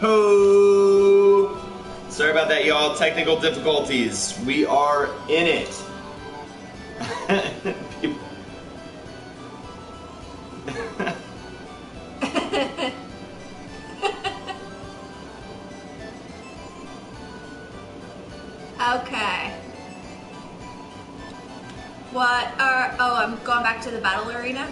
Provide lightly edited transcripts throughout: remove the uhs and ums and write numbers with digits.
Ho! Sorry about that, y'all. Technical difficulties. We are in it. Okay. What are... Oh, I'm going back to the battle arena?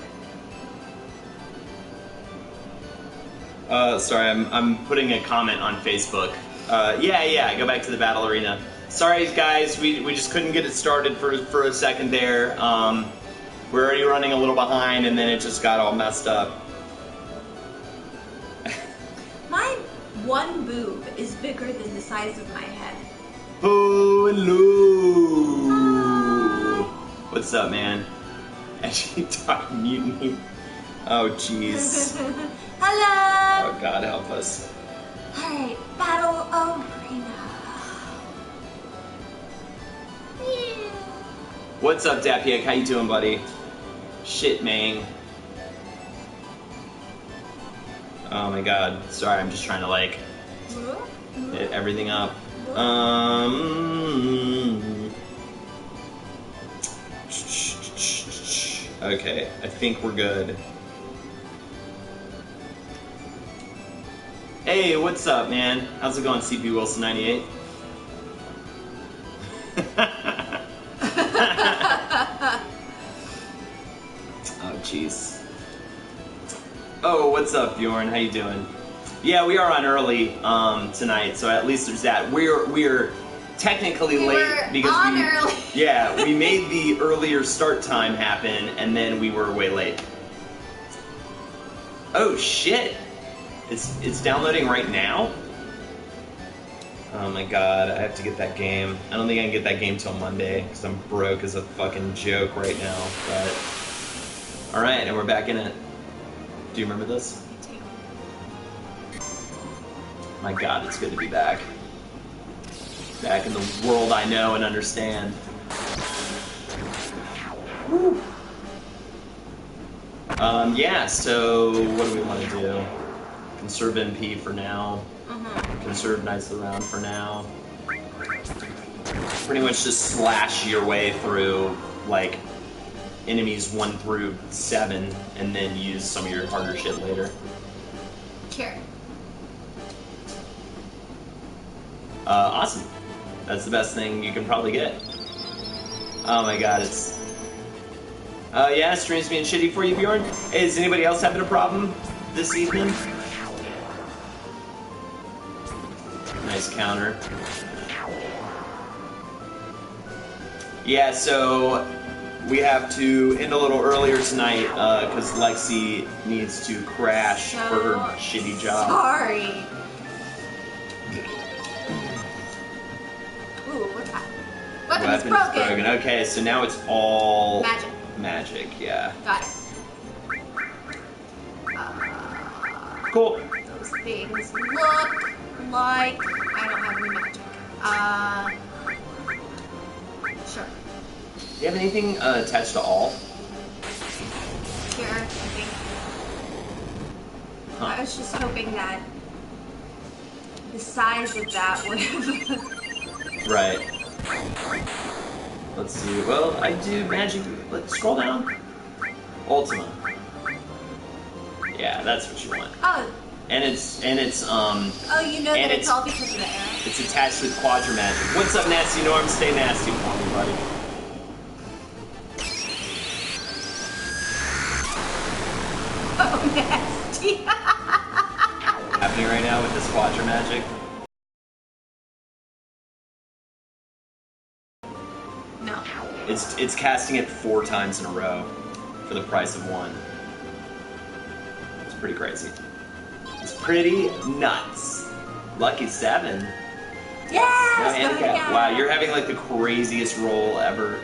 Sorry, I'm putting a comment on Facebook. Yeah, go back to the battle arena. Sorry, guys, we just couldn't get it started for a second there. We're already running a little behind, and then it just got all messed up. My one boob is bigger than the size of my head. Hello! What's up, man? Actually, talking mutiny. Oh, jeez. Hello! Oh, God help us. Alright, battle arena. Yeah. What's up, Dapiak? How you doing, buddy? Shit, man. Oh my God. Sorry, I'm just trying to, like, hit everything up. Okay, I think we're good. Hey, what's up, man? How's it going, CP Wilson 98? Oh, jeez. Oh, what's up, Bjorn? How you doing? Yeah, we are on early tonight, so at least there's that. We're technically late because early. Yeah, we made the earlier start time happen, and then we were way late. Oh shit! It's downloading right now? Oh my God, I have to get that game. I don't think I can get that game till Monday, because I'm broke as a fucking joke right now, but... Alright, and we're back in it. Do you remember this? My God, it's good to be back. Back in the world I know and understand. Woo. Yeah, so what do we want to do? Conserve MP for now. Conserve Knights of the Round for now. Pretty much just slash your way through, like, enemies 1 through 7, and then use some of your harder shit later. Sure. Awesome. That's the best thing you can probably get. Oh my God, it's... yeah, stream's being shitty for you, Bjorn. Hey, is anybody else having a problem this evening? Nice counter. Yeah, so we have to end a little earlier tonight because Lexi needs to crash for her shitty job. Sorry. Ooh, what's that? Weapon's broken. Okay, so now it's all Magic. Magic, yeah. Got it. Cool. Those things look like I don't have any magic. Sure. Do you have anything attached to all? Here, I think. Huh. I was just hoping that the size of that would have... Right. Let's see. Well, I do magic. Let's scroll down. Ultima. Yeah, that's what you want. Oh. And it's Oh, you know that it's all because of the arrow. It's attached with Quadra Magic. What's up, Nasty Norm? Stay nasty for me, buddy. Oh, nasty. Happening right now with this Quadra Magic. No. It's casting it 4 times in a row for the price of 1. It's pretty crazy. It's pretty nuts. Lucky 7. Yes! No handicap. Wow, you're having like the craziest roll ever.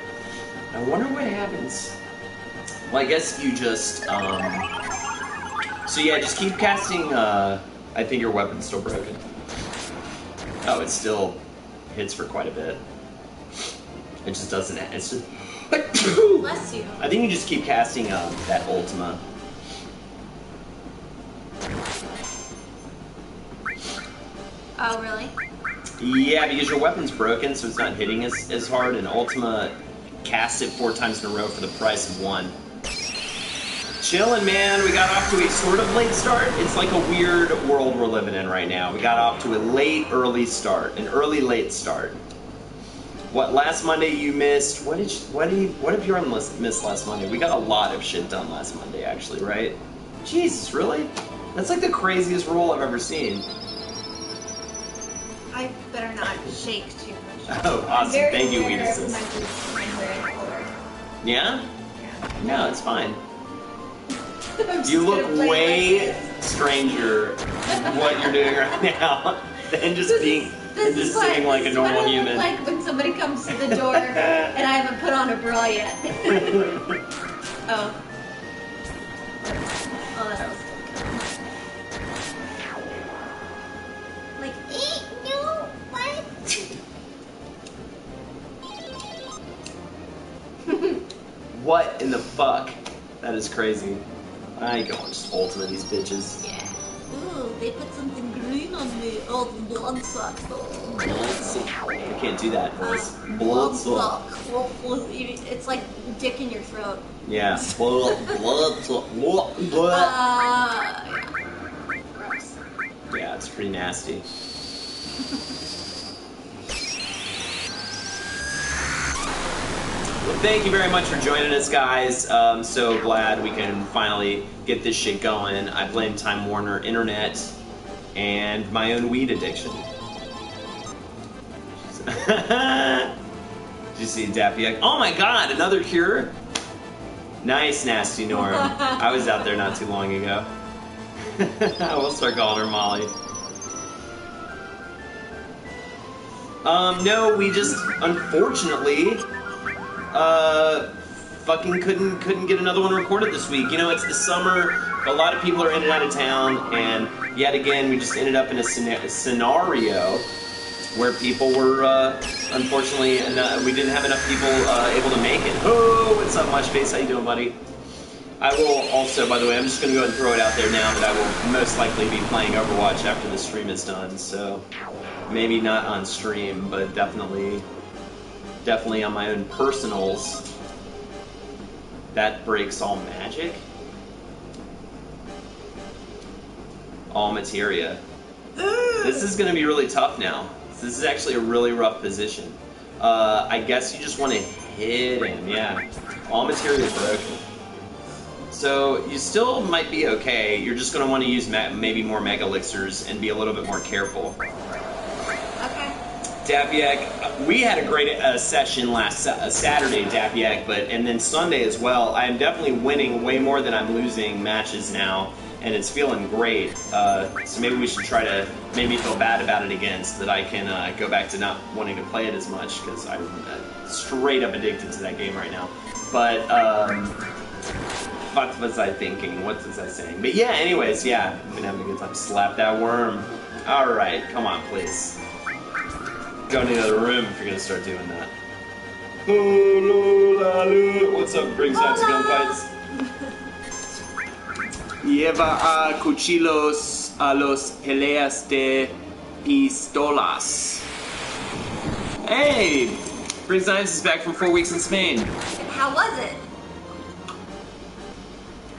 I wonder what happens. Well, I guess you just so yeah, just keep casting. I think your weapon's still broken. Oh, it still hits for quite a bit. It just doesn't. It's just. Bless you. I think you just keep casting that Ultima. Oh, really? Yeah, because your weapon's broken, so it's not hitting as hard, and Ultima cast it 4 times in a row for the price of 1. Chillin', man. We got off to a sort of late start. It's like a weird world we're living in right now. We got off to a early start. An early, late start. What, last Monday you missed? What have you missed last Monday? We got a lot of shit done last Monday, actually, right? Jesus, really? That's like the craziest roll I've ever seen. I better not shake too much. Oh, awesome. Thank you, Weed Assist. Yeah? Yeah. No, it's fine. I'm You just look gonna play way like this. stranger what you're doing right now than just being sitting like a normal human. Like when somebody comes to the door and I haven't put on a bra yet. Oh. Oh, that was like, no, what? What in the fuck? That is crazy. I go on just Ultima these bitches. Yeah. Ooh, they put something green on me. Oh, the blood suck. Oh. I can't do that voice. Blood suck. It's like dick in your throat. Yeah. Blood suck. Yeah. Gross. Yeah, it's pretty nasty. Well, thank you very much for joining us, guys. I'm so glad we can finally get this shit going. I blame Time Warner Internet and my own weed addiction. Did you see Daffy? Oh my god, another cure? Nice, Nasty Norm. I was out there not too long ago. We'll start calling her Molly. No, we just, unfortunately, fucking couldn't get another one recorded this week. You know, it's the summer, a lot of people are in and out of town, and yet again, we just ended up in a scenario where people were, unfortunately, we didn't have enough people able to make it. Oh, what's up, Mushface? How you doing, buddy? I will also, by the way, I'm just going to go ahead and throw it out there now that I will most likely be playing Overwatch after the stream is done, so maybe not on stream, but definitely on my own personals. That breaks all magic? All materia. This is going to be really tough now. This is actually a really rough position. I guess you just want to hit him, yeah. All materia is broken. So you still might be okay. You're just going to want to use maybe more Mega Elixirs and be a little bit more careful. Okay. Dapiak, we had a great session last Saturday, Dapiak, and then Sunday as well. I am definitely winning way more than I'm losing matches now, and it's feeling great. So maybe we should try to make me feel bad about it again so that I can go back to not wanting to play it as much, because I'm straight up addicted to that game right now. But, what was I thinking? What was I saying? But yeah, anyways, yeah, I've been having a good time. Slap that worm. Alright, come on, please. Go into the other room if you're gonna start doing that. What's up, Ringside Gunfights? Lleva a cuchillos a los peleas de pistolas. Hey! Briggs Knives is back from 4 weeks in Spain. How was it?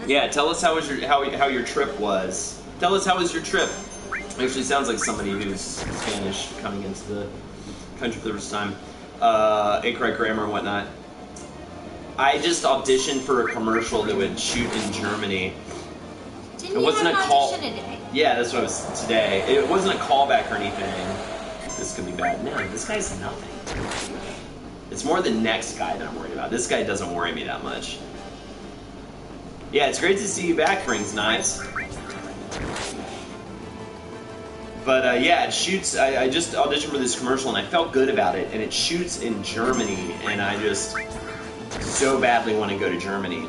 Yeah, tell us how your trip was. Tell us how was your trip. Actually sounds like somebody who's Spanish coming into the country for the first time. Incorrect grammar and whatnot. I just auditioned for a commercial that would shoot in Germany. Didn't you have an audition today? Yeah, that's what it was today. It wasn't a callback or anything. This could be bad. No, this guy's nothing. It's more the next guy that I'm worried about. This guy doesn't worry me that much. Yeah, it's great to see you back, Brings Knives. But yeah, it shoots. I just auditioned for this commercial and I felt good about it. And it shoots in Germany, and I just so badly want to go to Germany.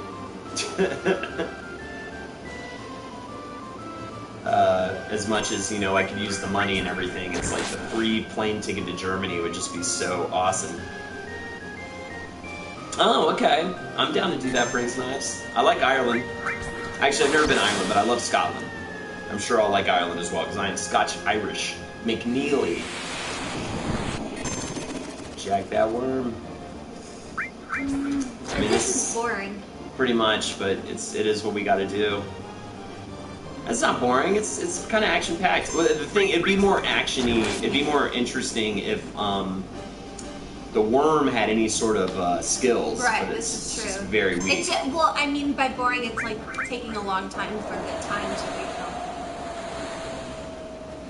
As much as, you know, I could use the money and everything, it's like the free plane ticket to Germany would just be so awesome. Oh, okay. I'm down to do that, Brings Knives. I like Ireland. Actually, I've never been to Ireland, but I love Scotland. I'm sure I'll like Ireland as well, because I am Scotch-Irish. McNeely. Jack that worm. I mean, this is boring. Pretty much, but it is what we gotta do. That's not boring, it's kind of action-packed. Well, the thing, it'd be more action-y, it'd be more interesting if, the worm had any sort of skills. Right, but this is true. It's very weak. Well, I mean, by boring, it's like taking a long time for the time to refill.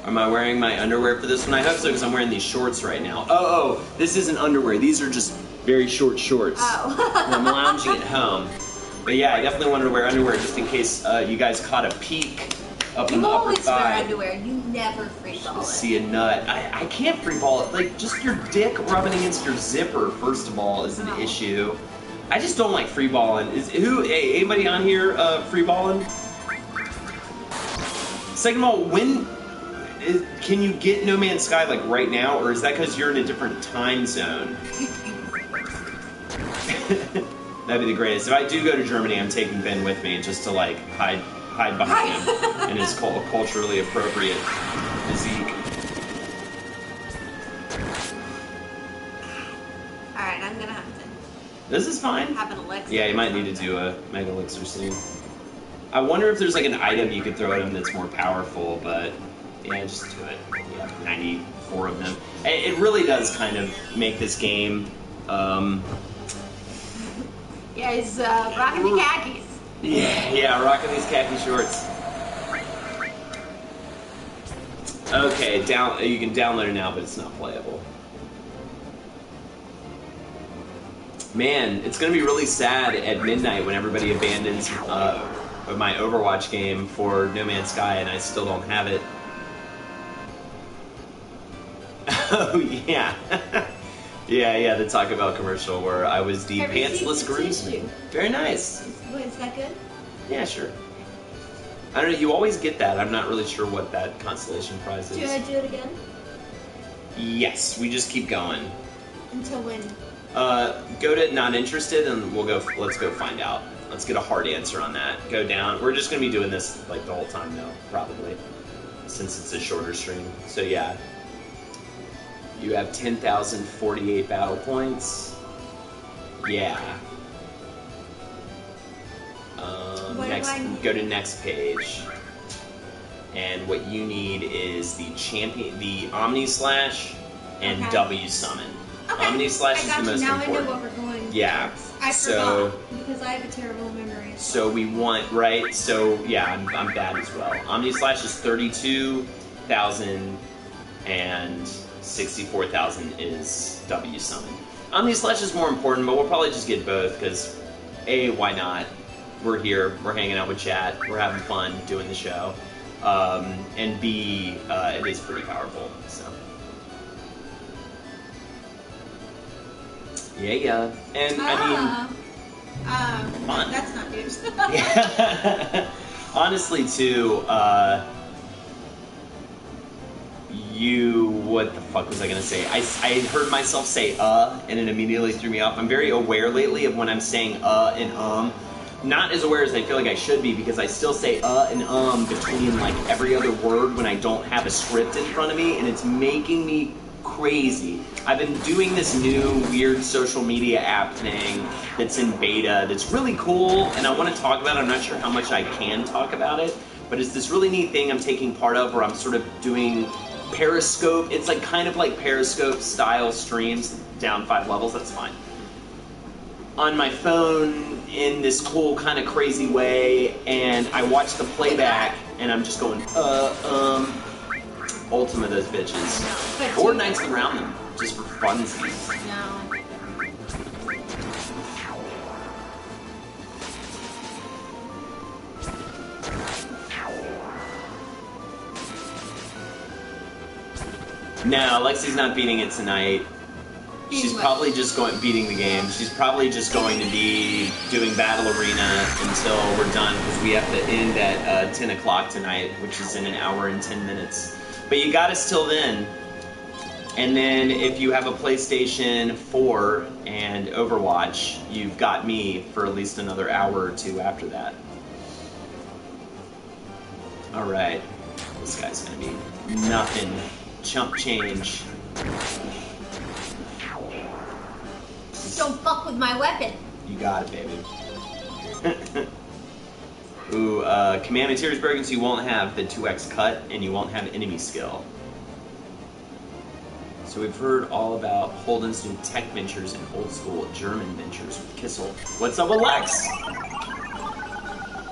Am I wearing my underwear for this one? I hope so, because I'm wearing these shorts right now. Oh, this isn't underwear. These are just very short shorts. Oh. I'm lounging at home. But yeah, I definitely wanted to wear underwear just in case you guys caught a peek up in the upper thigh. You always wear underwear. You never free ball it. See a nut. I can't free ball it. Like, just your dick rubbing against your zipper, first of all, is an issue. I just don't like free balling. Anybody on here free balling? Second of all, can you get No Man's Sky like right now, or is that because you're in a different time zone? That'd be the greatest. If I do go to Germany, I'm taking Ben with me just to like hide behind him in his culturally appropriate physique. Alright, I'm gonna have to. This is fine. Have an Lexe. Yeah, you might need to do a Mega Elixir soon. I wonder if there's like an item you could throw at him that's more powerful, but yeah, just do it. Yeah, 94 of them. It really does kind of make this game. Yeah, he's rocking the khakis. Yeah, rocking these khaki shorts. Okay, you can download it now, but it's not playable. Man, it's gonna be really sad at midnight when everybody abandons my Overwatch game for No Man's Sky, and I still don't have it. Oh yeah. Yeah, the Taco Bell commercial where I was the pantsless groomsman. Very nice. Is that good? Yeah, sure. I don't know, you always get that. I'm not really sure what that constellation prize is. Do I do it again? Yes, we just keep going. Until when? Go to not interested and let's go find out. Let's get a hard answer on that. Go down. We're just gonna be doing this like the whole time though, probably. Since it's a shorter stream. So yeah. You have 10,048 battle points. Yeah. Go to next page. And what you need is the Omni Slash and W Summon. Okay. Omni Slash is the most now important. I know what we're going. Yeah. I forgot because I have a terrible memory. So we want, right? So yeah, I'm bad as well. Omni Slash is 32,000 and 64,000 is W Summon. Omni Slash is more important, but we'll probably just get both because A, why not? We're here, we're hanging out with chat, we're having fun doing the show. And B, it is pretty powerful, so. Yeah. And I mean, fun. That's not news. Yeah. Honestly, too, what the fuck was I gonna say? I heard myself say and it immediately threw me off. I'm very aware lately of when I'm saying and not as aware as I feel like I should be, because I still say and between like every other word when I don't have a script in front of me, and it's making me crazy. I've been doing this new weird social media app thing that's in beta that's really cool, and I want to talk about it. I'm not sure how much I can talk about it, but it's this really neat thing I'm taking part of where I'm sort of doing Periscope. It's like kind of like Periscope style streams, down 5 levels, that's fine. On my phone in this cool kind of crazy way, and I watch the playback and I'm just going, Ultima those bitches. Fortnite's around them, just for funsies. No. No, Lexi's not beating it tonight. She's probably just beating the game. She's probably just going to be doing Battle Arena until we're done, because we have to end at 10 o'clock tonight, which is in an hour and 10 minutes. But you got us till then. And then if you have a PlayStation 4 and Overwatch, you've got me for at least another hour or two after that. Alright. This guy's gonna be nothing. Chump change. Don't fuck with my weapon. You got it, baby. Ooh, command materials broken, so you won't have the 2x cut, and you won't have enemy skill. So we've heard all about Holden's new tech ventures and old school German ventures with Kissel. What's up with Lex?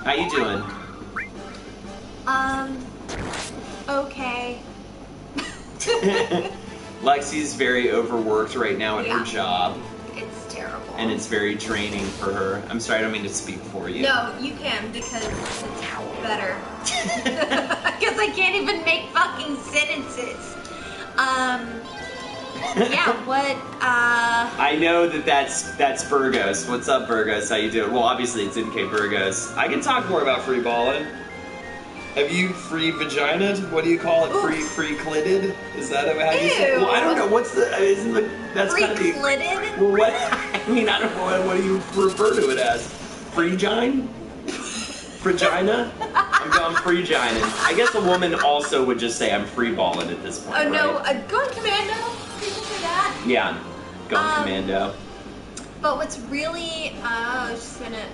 How you doing? Okay. Lexi's very overworked right now at her job. It's terrible. And it's very draining for her. I'm sorry, I don't mean to speak for you. No, you can, because it's better. Because I can't even make fucking sentences. Yeah, what, I know that's Burgos. What's up, Burgos? How you doing? Well, obviously it's NK Burgos. I can talk more about free balling. Have you free vaginaed? What do you call it? Oof. Free clitted? Is that how you say it? Well, I don't know. What's the? Isn't the? That's free kind of the. clitted? Well, what? I mean, I don't know. What do you refer to it as? Free-gine? Fragina? I'm going free-gining. I guess a woman also would just say I'm free balling at this point. Oh no, right? going commando. People say that. Yeah, going commando. But what's really, just gonna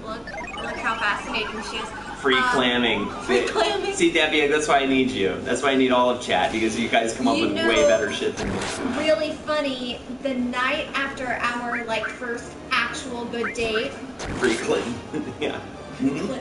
look how fascinating she is. Free clamming. Free clamming. See, Debbie, that's why I need you. That's why I need all of chat, because you guys come up with way better shit than me. Really funny, the night after our, first actual good date. Free Clinton. Yeah. Mm-hmm.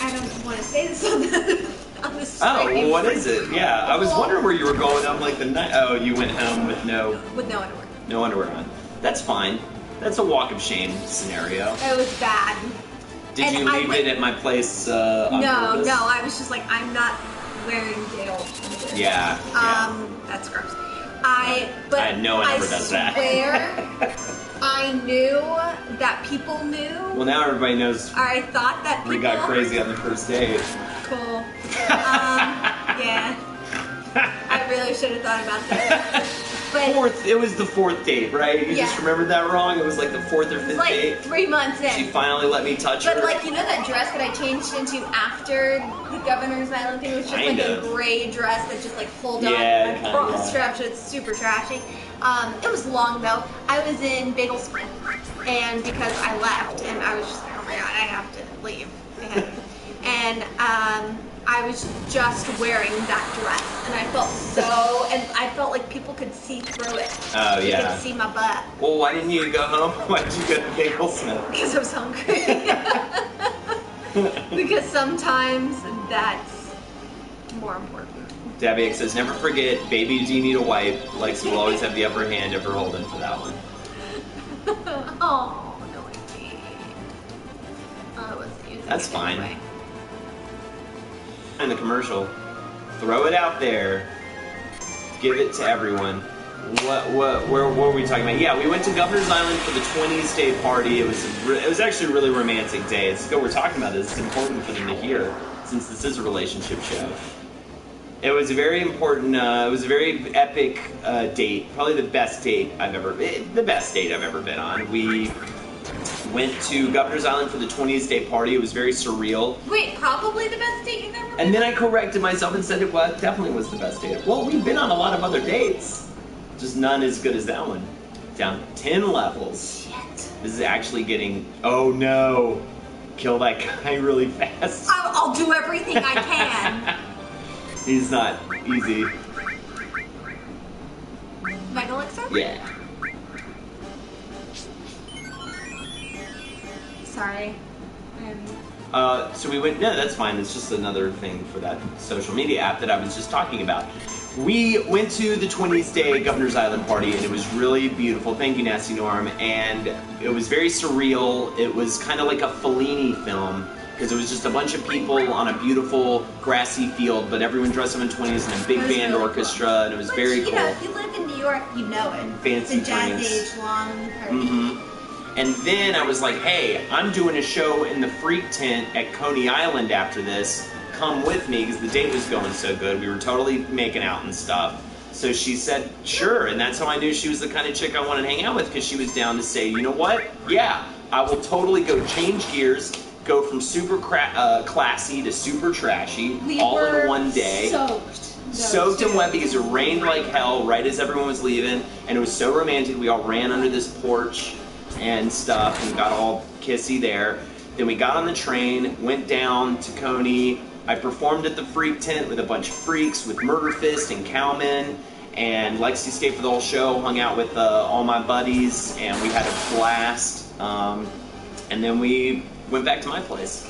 I don't want to say this on the stream. Oh, well, what is it? Yeah, I was wondering where you were going. I'm like, the night. Oh, you went home with no underwear. No underwear on. That's fine. That's a walk of shame scenario. It was bad. Did you leave it at my place on purpose? No, I was just like, I'm not wearing Dale. Yeah. That's gross. No one ever does that. I swear, I knew that people knew. Well, now everybody knows. I thought that people. We got crazy on the first date. Cool. Yeah. I really should have thought about that. But it was the fourth date, right? You just remembered that wrong? It was like the fourth or fifth date? 3 months in. She finally let me touch her. But you know that dress that I changed into after the Governor's Island thing? It was just a gray dress that just pulled on and cross straps. It's super trashy. It was long though. I was in Bagel Smith, and because I left, and I was just like, oh my god, I have to leave. And I was just wearing that dress, and I felt like people could see through it. Oh, yeah. They could see my butt. Well, why didn't you go home? Why did you go to Bagel Smith? Because I was hungry. Because sometimes that's more important. Debbie says, never forget, baby, do you need a wipe? Lexe will always have the upper hand over Holden for that one. Oh, no, I didn't. I wasn't using That's it fine. anyway. In the commercial, throw it out there, give it to everyone. What were we talking about? Yeah, we went to Governor's Island for the 20s day party. It was actually a really romantic day. It's what we're talking about. It's important for them to hear, since this is a relationship show. It was a very important. It was a very epic date. Probably the best date I've ever been on. We went to Governor's Island for the 20th day party. It was very surreal. Wait, probably the best date you've ever been? And then I corrected myself and said it definitely was the best date. Well, we've been on a lot of other dates, just none as good as that one. Down 10 levels. Shit. This is actually getting. Oh no! Kill that guy really fast. I'll do everything I can. He's not easy. Mega Elixir? Yeah. Sorry. So we went, no, that's fine. It's just another thing for that social media app that I was just talking about. We went to the 20th day Governor's Island party, and it was really beautiful. Thank you, Nasty Norm. And it was very surreal. It was kind of like a Fellini film, because it was just a bunch of people on a beautiful grassy field, but everyone dressed up in 20s and a big band orchestra, and it was very cool. You know, if you live in New York, you know it. Fancy it's a jazz drinks. age long party. Mm-hmm. And then I was like, hey, I'm doing a show in the Freak Tent at Coney Island after this. Come with me, because the date was going so good. We were totally making out and stuff. So she said, sure. And that's how I knew she was the kind of chick I wanted to hang out with, because she was down to say, you know what? Yeah, I will totally go change gears, go from super classy to super trashy, all in one day. Soaked in wet because it rained like hell right as everyone was leaving, and it was so romantic. We all ran under this porch and stuff and got all kissy there. Then we got on the train, went down to Coney. I performed at the Freak Tent with a bunch of freaks, with Murder Fist and Cowman, and Lexe stayed for the whole show, hung out with all my buddies, and we had a blast. And then we went back to my place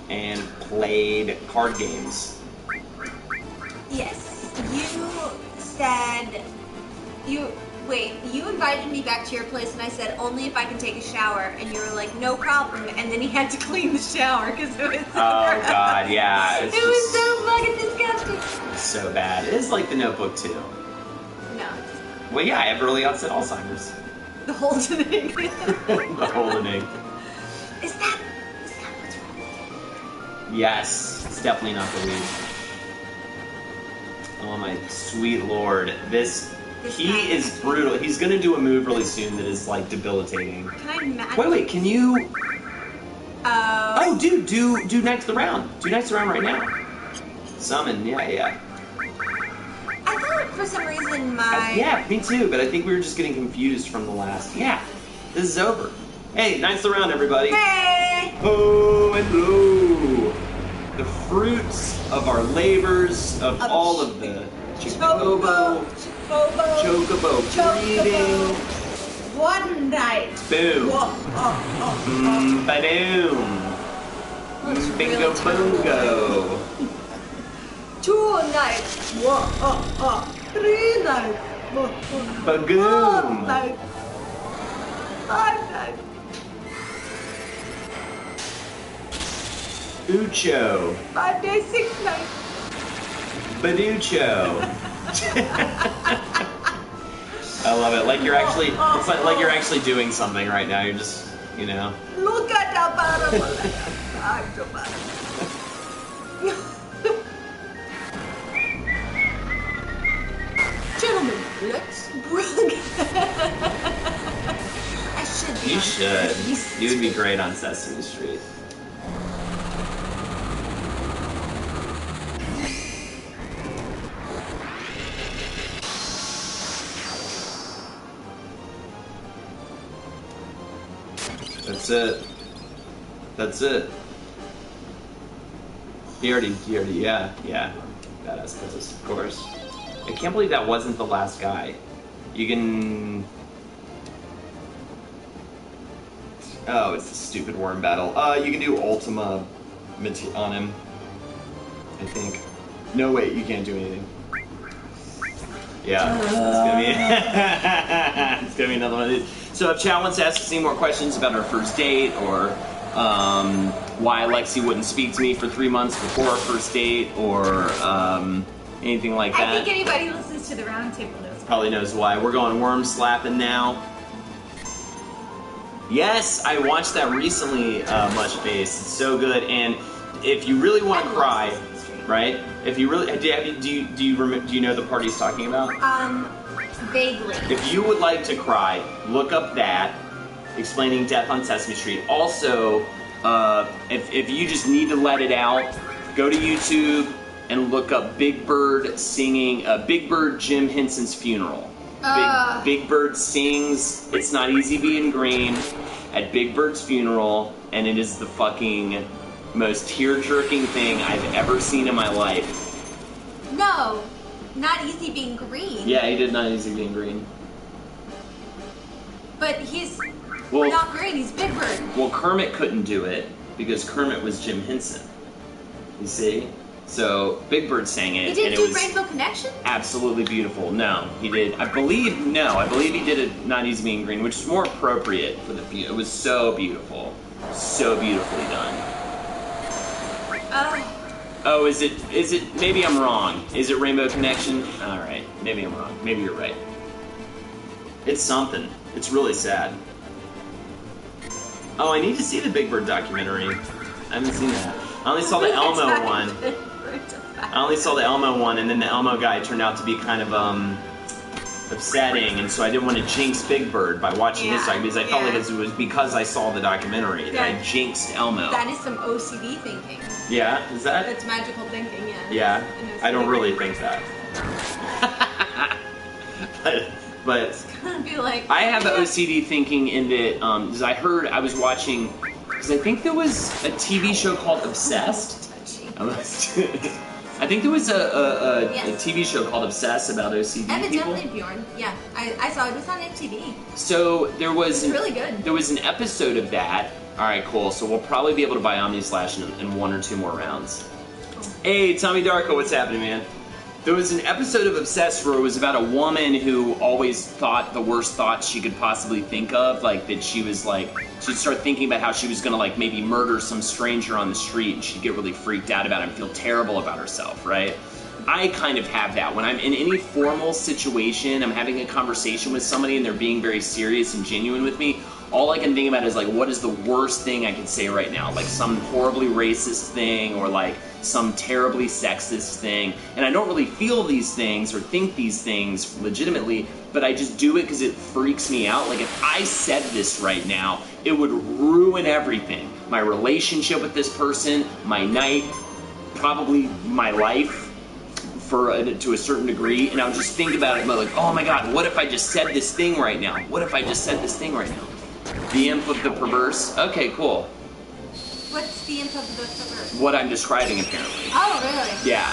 and played card games. Yes, you said you invited me back to your place, and I said only if I can take a shower, and you were like, no problem, and then he had to clean the shower because it was so oh god, yeah, it was so fucking disgusting. So bad. It is like The Notebook too. No. Well, yeah, I have early onset Alzheimer's. The whole thing. The whole thing. Is that what's wrong with you? Yes, it's definitely not the weed. Oh my sweet lord, he is brutal. He's gonna do a move really soon that is like debilitating. Can I imagine? Wait, can you? Oh, dude, do Knights of the Round. Do Knights of the Round right now. Summon, yeah. I thought for some reason my... yeah, me too, but I think we were just getting confused from the last... Yeah, this is over. Hey, Knights of the Round, everybody. Hey! Ho and ho! The fruits of our labors, of all of the... Chocobo breeding. One night. Boom. Ba-doom. Bingo bongo. 2 nights. 3 nights. Bagoom. 4 nights. 5 nights. Ucho. 5 days, 6 nights. Baducho. I love it. Like you're actually, it's like you're actually doing something right now. You're just, you know. Look at the bottom. Gentlemen, let's bring. I should be. You should. You would be great on Sesame Street. That's it. He already, yeah. Badass pose, of course. I can't believe that wasn't the last guy. You can... Oh, it's a stupid worm battle. You can do Ultima on him, I think. No, wait, you can't do anything. Yeah, it's gonna be another one of these. So if chat wants to ask us any more questions about our first date, or why Lexe wouldn't speak to me for 3 months before our first date, or anything like that. I think anybody who listens to the roundtable knows. Probably knows why. We're going worm slapping now. Yes, I watched that recently, Much Face. It's so good, and if you really want to cry, right? If you really do you know the part he's talking about? Vaguely. If you would like to cry, look up that, explaining death on Sesame Street. Also, if you just need to let it out, go to YouTube and look up Big Bird singing Big Bird Jim Henson's funeral. Big Bird sings "It's Not Easy Being Green" at Big Bird's funeral, and it is the fucking most tear-jerking thing I've ever seen in my life. No, Not Easy Being Green. Yeah, he did Not Easy Being Green. But he's not green, he's Big Bird. Well, Kermit couldn't do it because Kermit was Jim Henson. You see? So Big Bird sang it. He didn't do Rainbow Connection? Absolutely beautiful. No, he did. I believe he did it Not Easy Being Green, which is more appropriate for the funeral. It was so beautiful. So beautifully done. Oh, is it, maybe I'm wrong. Is it Rainbow Connection? Alright, maybe I'm wrong. Maybe you're right. It's something. It's really sad. Oh, I need to see the Big Bird documentary. I haven't seen that. I only saw the Elmo one. I only saw the Elmo one, and then the Elmo guy turned out to be kind of, upsetting, and so I didn't want to jinx Big Bird by watching his documentary, because I felt like it was because I saw the documentary that I jinxed Elmo. That is some OCD thinking. Yeah? Is that? That's magical thinking, yeah. Yeah? I don't really think that. but it's gonna be like, I have the OCD thinking in that, because I was watching, because I think there was a TV show called Obsessed. I think there was a TV show called Obsessed about OCD people. Evidently, Bjorn. Yeah, I saw it. It was on MTV. So there was... It's really good. There was an episode of that. Alright, cool. So we'll probably be able to buy Omnislash in 1 or 2 more rounds. Cool. Hey, Tommy Darko, what's happening, man? There was an episode of Obsessed where it was about a woman who always thought the worst thoughts she could possibly think of, like that she was like, she'd start thinking about how she was gonna like maybe murder some stranger on the street, and she'd get really freaked out about it and feel terrible about herself, right? I kind of have that. When I'm in any formal situation, I'm having a conversation with somebody and they're being very serious and genuine with me, all I can think about is like, what is the worst thing I can say right now? Like some horribly racist thing, or like some terribly sexist thing. And I don't really feel these things or think these things legitimately, but I just do it because it freaks me out. Like if I said this right now, it would ruin everything. My relationship with this person, my night, probably my life. To a certain degree, and I would just think about it like, oh my god, what if I just said this thing right now? What if I just said this thing right now? The imp of the perverse? Okay, cool. What's the imp of the perverse? What I'm describing, apparently. Oh, really? Yeah.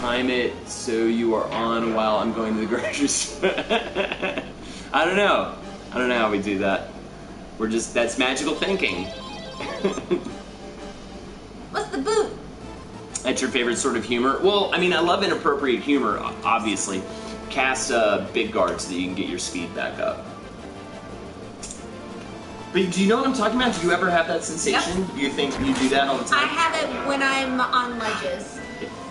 Time it so you are on while I'm going to the grocery store. I don't know. I don't know how we do that. That's magical thinking. What's the boot? That's your favorite sort of humor? Well, I mean, I love inappropriate humor, obviously. Cast Big Guard so that you can get your speed back up. But do you know what I'm talking about? Do you ever have that sensation? Yep. Do you think you do that all the time? I have it when I'm on ledges.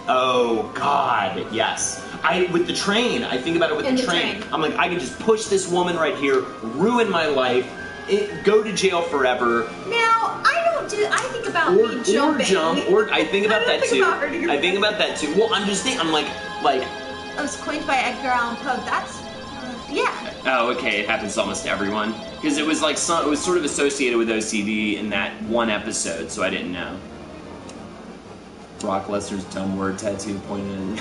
Oh, God, yes. With the train, I think about it with the train. I'm like, I can just push this woman right here, ruin my life, go to jail forever. Now, I think about me jumping. I think about that too. I think about that too. Well, I'm just thinking, I'm like. I was coined by Edgar Allan Poe. That's, yeah. Oh, okay. It happens to almost everyone. Because it was like it was sort of associated with OCD in that one episode, so I didn't know. Brock Lesnar's dumb word tattoo pointed in.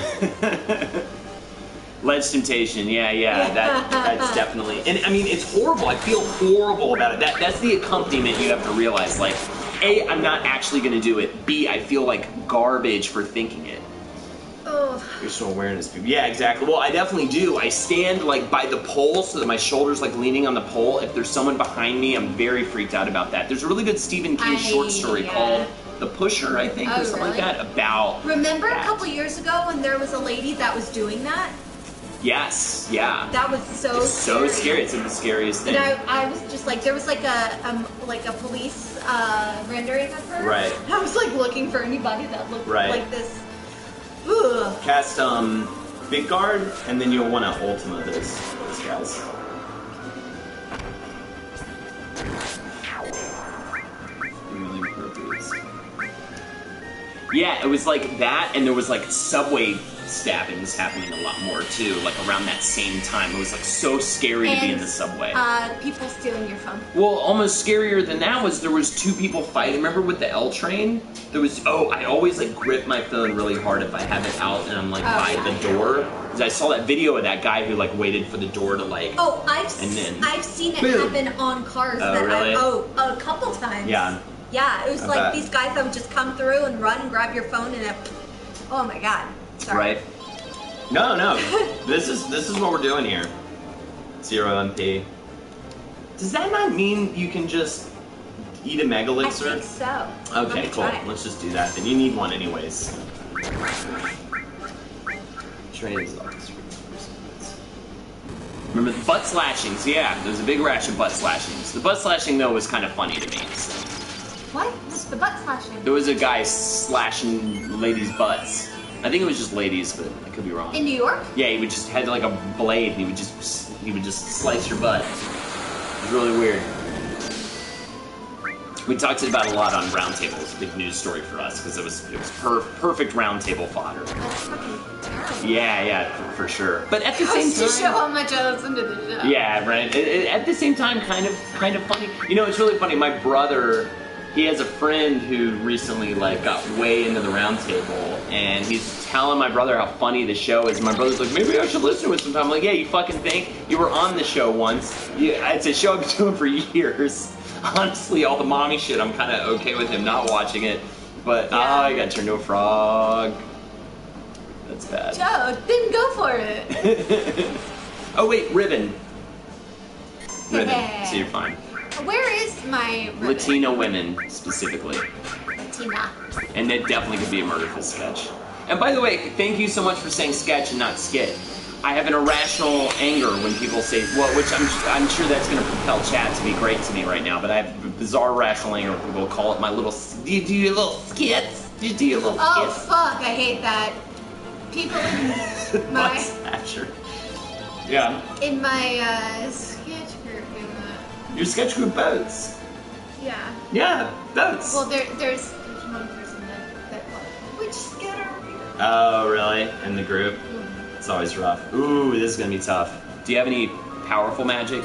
Ledge temptation, yeah, that's definitely, and I mean, it's horrible. I feel horrible about it. That's the accompaniment you have to realize. Like, A, I'm not actually going to do it. B, I feel like garbage for thinking it. Oh. Visual awareness. Yeah, exactly. Well, I definitely do. I stand like by the pole so that my shoulder's like leaning on the pole. If there's someone behind me, I'm very freaked out about that. There's a really good Stephen King short story called The Pusher, I think, or something like that, about Remember that. A couple years ago when there was a lady that was doing that? Yes, yeah. That was so scary. It's like the scariest thing. And I was just like, there was like a police rendering of her. Right. I was like looking for anybody that looked like this. Ugh. Cast Big Guard, and then you'll want to Ultima those guys. Really appropriate. Yeah, it was like that, and there was like subway stabbings happening a lot more too, like around that same time. It was like so scary to be in the subway. People stealing your phone. Well, almost scarier than that was there was 2 people fighting. Remember with the L train? There was, I always like grip my phone really hard if I have it out and I'm like by the door. Because I saw that video of that guy who like waited for the door to like. Oh, I've seen it happen on cars. Oh, really? A couple times. Yeah. Yeah, it was like these guys that would just come through and run and grab your phone and oh my god. Sorry. Right. No. This is what we're doing here. 0 MP. Does that not mean you can just eat a Mega Elixir? I think so. Okay, cool. Let's just do that. Then you need one anyways. Trains off the street. Remember the butt slashings? Yeah, there's a big rash of butt slashings. The butt slashing though was kind of funny to me. So. What? What's the butt slashing? There was a guy slashing ladies' butts. I think it was just ladies, but I could be wrong. In New York? Yeah, he would just had like a blade, and he would just slice your butt. It was really weird. We talked about it a lot on Roundtables, big news story for us, because it was perfect Roundtable fodder. That's fucking terrible. Yeah, for sure. But at the same time, to show how much I listen to the show. Yeah, right. At the same time, kind of funny. You know, it's really funny. My brother, he has a friend who recently like got way into the Roundtable, and he's telling my brother how funny the show is. And my brother's like, maybe I should listen to it sometime. I'm like, yeah, you fucking think? You were on the show once. It's a show I've been doing for years. Honestly, all the mommy shit, I'm kind of okay with him not watching it. But, I got turned into a frog. That's bad. Joe, then go for it. Oh, wait, ribbon. So you're fine. Where is my ribbon? Latina women, specifically. Latina. And it definitely could be a murder fist sketch. And by the way, thank you so much for saying sketch and not skit. I have an irrational anger when people say, well, which I'm sure that's going to propel chat to be great to me right now, but I have a bizarre irrational anger when people call it my little, do you do your little skits? Do you do your little skits? Oh, fuck, I hate that. People in my... Yeah. In my, sketch group do that. Your sketch group votes. Yeah. Yeah, votes. Well, there's one person that which skit are we? Oh, really? In the group? It's always rough. Ooh, this is gonna be tough. Do you have any powerful magic?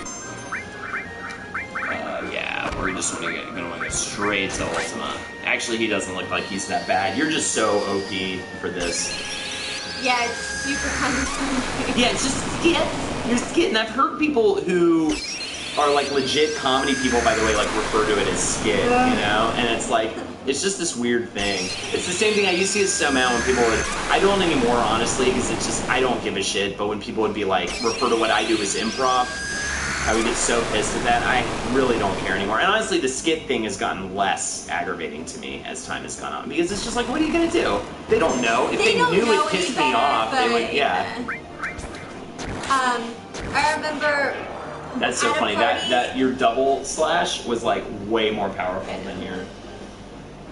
Yeah, we're just gonna go straight to Ultima. Actually, he doesn't look like he's that bad. You're just so OP for this. Yeah, it's super condescending. Yeah, it's just skits. You're skitting. I've heard people who are like legit comedy people, by the way, like refer to it as skit, you know? And it's like, it's just this weird thing. It's the same thing I used to get so mad when people would, I don't anymore, honestly, because it's just, I don't give a shit, but when people would be like, refer to what I do as improv, I would get so pissed at that. I really don't care anymore. And honestly, the skit thing has gotten less aggravating to me as time has gone on, because it's just like, what are you gonna do? They don't know. If they knew it pissed me off, they would, I remember... That's so funny. That your double slash was like way more powerful than your...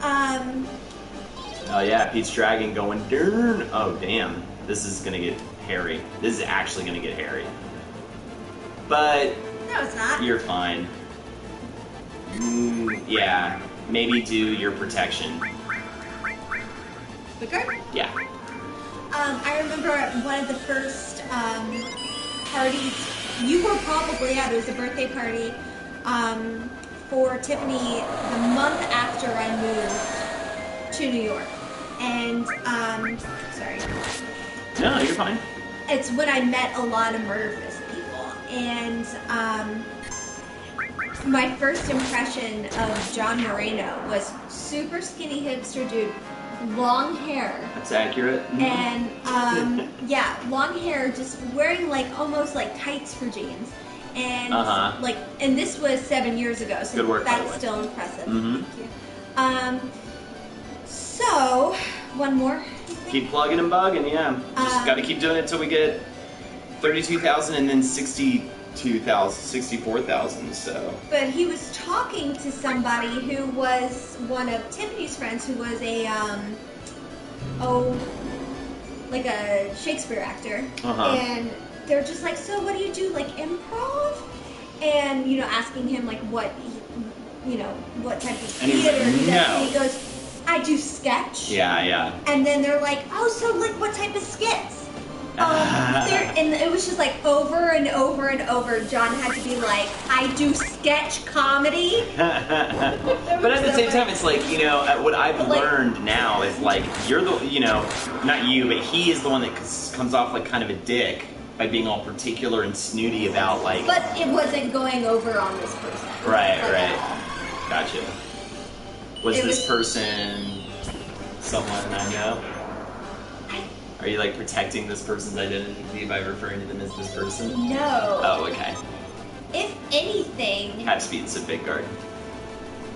Oh yeah, Pete's Dragon going darn. Oh damn, this is gonna get hairy. This is actually gonna get hairy. But no, it's not. You're fine. Yeah, maybe do your protection. The card? Yeah. I remember at one of the first parties you were probably at. It was a birthday party for Tiffany the month after I moved to New York. And, sorry. No, you're fine. It's when I met a lot of Murder Fist people. And, my first impression of John Moreno was super skinny hipster dude, long hair. That's accurate. And, yeah, long hair, just wearing like, almost like tights for jeans. And, like, and this was 7 years ago, so good work, that's still impressive. Mm-hmm. Thank you. So, one more. Keep plugging and bugging, yeah. Just gotta keep doing it until we get 32,000 and then 64,000, so. But he was talking to somebody who was one of Tiffany's friends who was a, like a Shakespeare actor. And they're just like, so what do you do, like improv? And, you know, asking him like what, you know, what type of theater he does. And he goes, I do sketch. Yeah. And then they're like, oh, so like what type of skits? And it was just like over and over and over. John had to be like, I do sketch comedy. But at the same time, it's like, you know, what I've learned now is like, you're the, you know, not you, but he is the one that comes off like kind of a dick by being all particular and snooty about like. But it wasn't going over on this person. Right. Gotcha. Was this person someone I know? Are you like protecting this person's identity by referring to them as this person? No. Oh, okay. If anything... Half speed and sit big guard.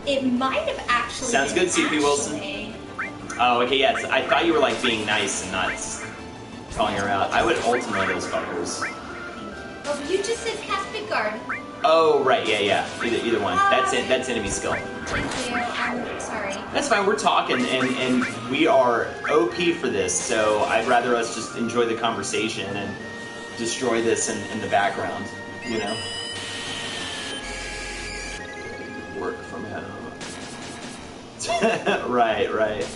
It might have actually Sounds good, CP Wilson. Oh, okay, yes. I thought you were like being nice and not calling her out. I would ultimate those fuckers. Oh, but you just said cast big guard. Oh, right, yeah. Either one. That's it. That's enemy skill. Thank you. I'm sorry. That's fine. We're talking, and we are OP for this, so I'd rather us just enjoy the conversation and destroy this in the background, you know? Work from home. Right.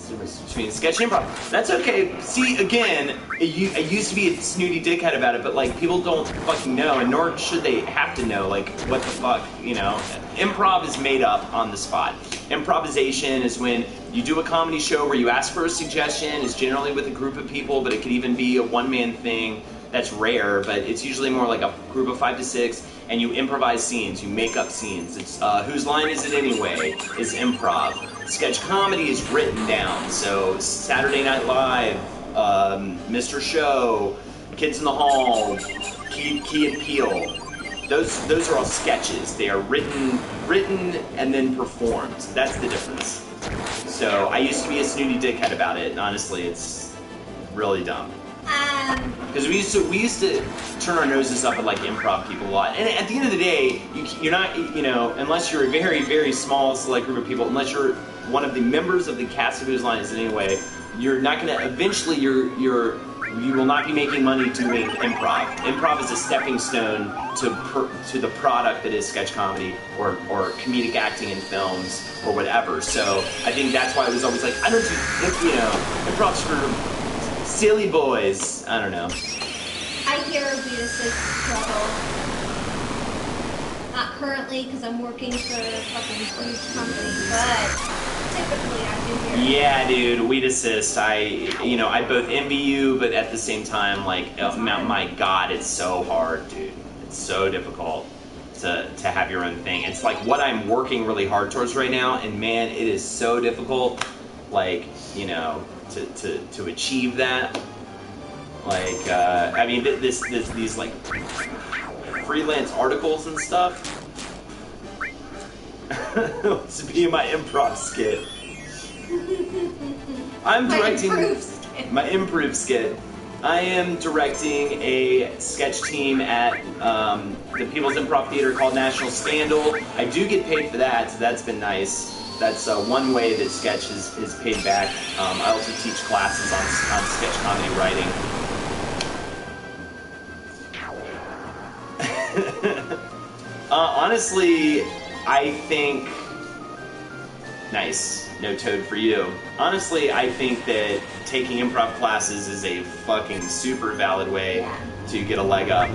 Between sketch and improv. That's okay. See, again, I used to be a snooty dickhead about it, but like people don't fucking know, and nor should they have to know. Like, what the fuck, you know? Improv is made up on the spot. Improvisation is when you do a comedy show where you ask for a suggestion. It's generally with a group of people, but it could even be a one-man thing. That's rare, but it's usually more like a group of 5 to 6, and you improvise scenes. You make up scenes. It's whose line is it anyway? Is improv. Sketch comedy is written down, so Saturday Night Live, Mr. Show, Kids in the Hall, Key and Peele. Those are all sketches. They are written and then performed. That's the difference. So I used to be a snooty dickhead about it, and honestly, it's really dumb. Because we used to turn our noses up at like improv people a lot, and at the end of the day, you're not, you know, unless you're a very, very small select group of people, unless you're one of the members of the cast of Whose Line Is It Anyway, you're not gonna. Eventually, you will not be making money doing improv. Improv is a stepping stone to the product that is sketch comedy or comedic acting in films or whatever. So I think that's why I was always like, I don't do, you know, improv's for silly boys. I don't know. I hear Venus's struggle. Not currently, because I'm working for a fucking huge company, but typically I do hear. Yeah, dude, weed assist. I both envy you, but at the same time, like, my God, it's so hard, dude. It's so difficult to have your own thing. It's like what I'm working really hard towards right now, and man, it is so difficult, like, you know, to achieve that. Like, I mean, these like freelance articles and stuff. To be in my improv skit. I'm directing my improv skit. I am directing a sketch team at the People's Improv Theater called National Scandal. I do get paid for that, so that's been nice. That's one way that sketch is paid back. I also teach classes on sketch comedy writing. Honestly, I think... Nice. No toad for you. Honestly, I think that taking improv classes is a fucking super valid way to get a leg up.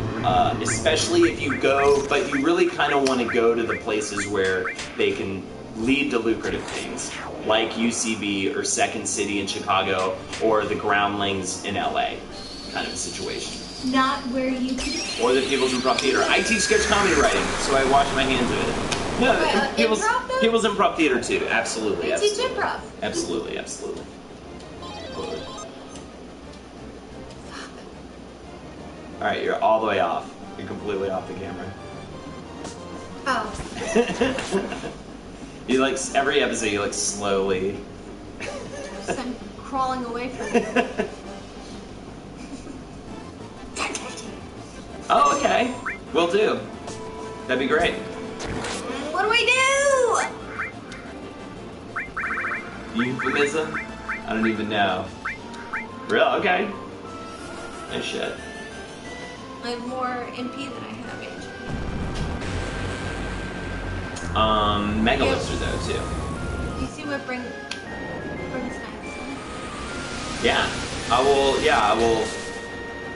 Especially if you go, but you really kind of want to go to the places where they can lead to lucrative things, like UCB or Second City in Chicago or the Groundlings in LA, kind of a situation. Not where you teach? Or the People's Improv Theater. I teach sketch comedy writing, so I wash my hands of it. No, People's Improv Theater too. Absolutely. You teach improv. Absolutely. Alright, you're all the way off. You're completely off the camera. Oh. You like, every episode you like slowly... I'm crawling away from you. Oh, okay. Will do. That'd be great. What do I do? Euphemism? I don't even know. Real? Okay. Nice shit. I have more MP than I have HP. Megaliths are though, too. You see what brings snacks? Yeah. I will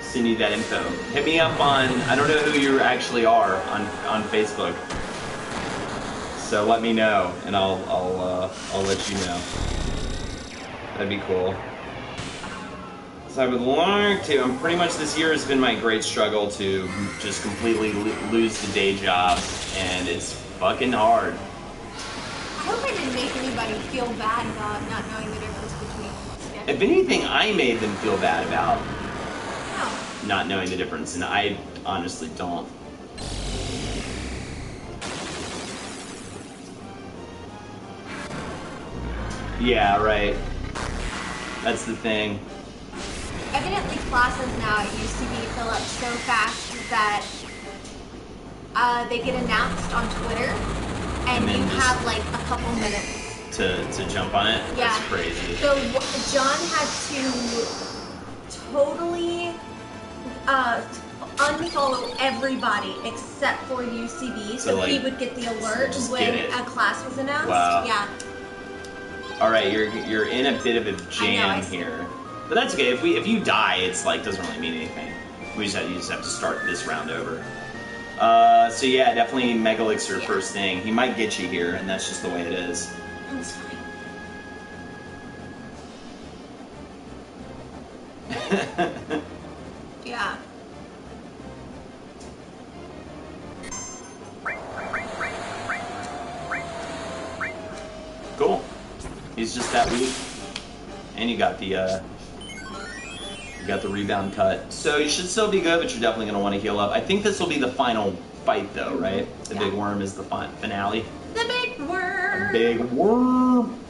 send you that info. Hit me up on, I don't know who you actually are on Facebook. So let me know, and I'll let you know. That'd be cool. So I would like to, pretty much this year has been my great struggle to just completely lose the day job, and it's fucking hard. I hope I didn't make anybody feel bad about not knowing the difference between sketch. If anything, I made them feel bad about No. not knowing the difference, and I honestly don't. Yeah, right. That's the thing. Evidently classes now at UCB fill up so fast that they get announced on Twitter and you have like a couple minutes to jump on it? Yeah. That's crazy. So John had to totally unfollow everybody except for UCB, so like, he would get the alert when a class was announced. Wow. Yeah. All right, you're in a bit of a jam here, but that's okay. If you die, it's like doesn't really mean anything. You just have to start this round over. So yeah, definitely Mega Elixir first thing. He might get you here, and that's just the way it is. That's fine. Yeah. Cool. He's just that weak, and you got the rebound cut. So you should still be good, but you're definitely gonna want to heal up. I think this will be the final fight, though, right? The big worm is the finale. The big worm. The big worm.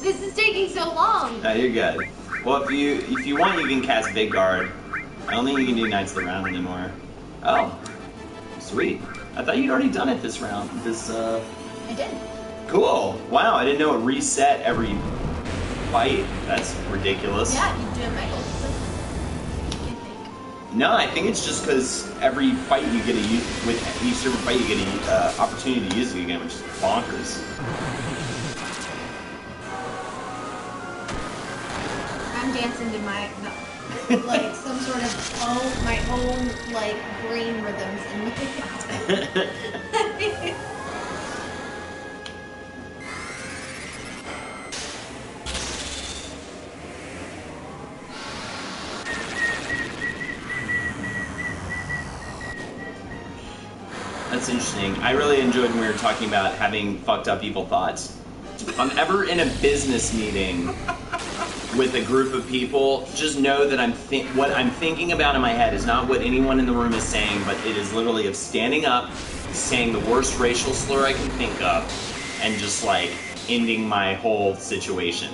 This is taking so long. No, you're good. Well, if you want, you can cast Big Guard. I don't think you can do Knights of the Round anymore. Oh, sweet. I thought you'd already done it this round. I did. Cool. Wow, I didn't know it reset every fight. That's ridiculous. Yeah, you do it, Michael. No, I think it's just because every fight you get with each different fight you get an opportunity to use it again, which is bonkers. I'm dancing to my like some sort of my own like brain rhythms in my head. That's interesting. I really enjoyed when we were talking about having fucked up evil thoughts. If I'm ever in a business meeting with a group of people, just know that what I'm thinking about in my head is not what anyone in the room is saying, but it is literally of standing up, saying the worst racial slur I can think of, and just like ending my whole situation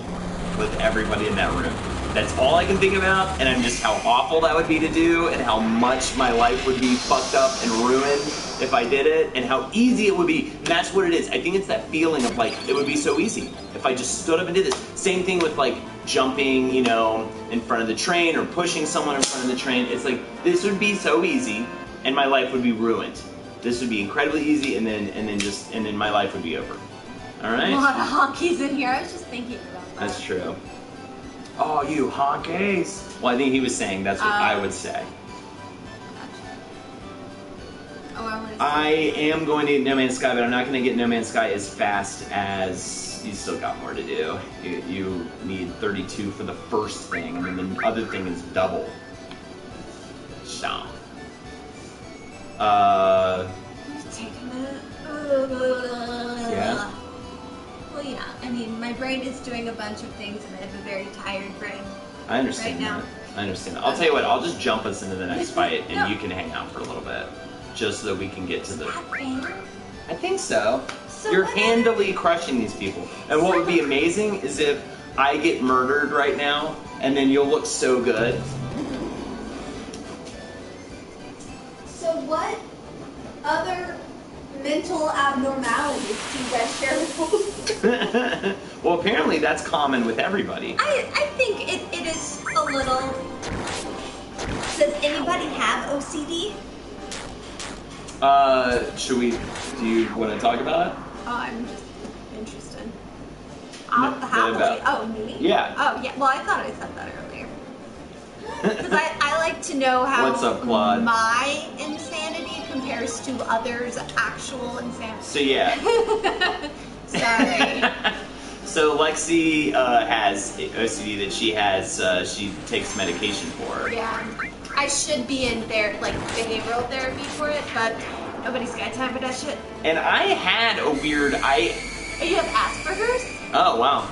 with everybody in that room. That's all I can think about, and I'm just how awful that would be to do, and how much my life would be fucked up and ruined if I did it, and how easy it would be. And that's what it is. I think it's that feeling of like, it would be so easy if I just stood up and did this. Same thing with like jumping, you know, in front of the train or pushing someone in front of the train. It's like, this would be so easy, and my life would be ruined. This would be incredibly easy, and then my life would be over. All right? A lot of honkies in here. I was just thinking about that. That's true. Oh, you honkies. Well, I think he was saying that's what I would say. Oh, I am going to get No Man's Sky, but I'm not going to get No Man's Sky as fast as... You still got more to do. You need 32 for the first thing, and then the other thing is double. So. Take a minute. Yeah? Well, yeah. I mean, my brain is doing a bunch of things, and I have a very tired brain. I understand right now. that. I understand that. I'll tell you what, I'll just jump us into the next fight, and you can hang out for a little bit. Just so that we can get to the... I think so. You're handily crushing these people. And what would be amazing is if I get murdered right now, and then you'll look so good. So what other mental abnormalities do you guys share with me? Well, apparently that's common with everybody. I think it is a little... Does anybody have OCD? Do you want to talk about it? Oh, I'm just interested. Happily. Oh, me? Yeah. Oh, yeah. Well, I thought I said that earlier. Because I like to know how What's up, Claude? my insanity compares to others' actual insanity. So, yeah. Sorry. So, Lexi has OCD that she takes medication for. Yeah. I should be in behavioral therapy for it, but nobody's got time for that shit. And I had a weird... You have Asperger's? Oh, wow.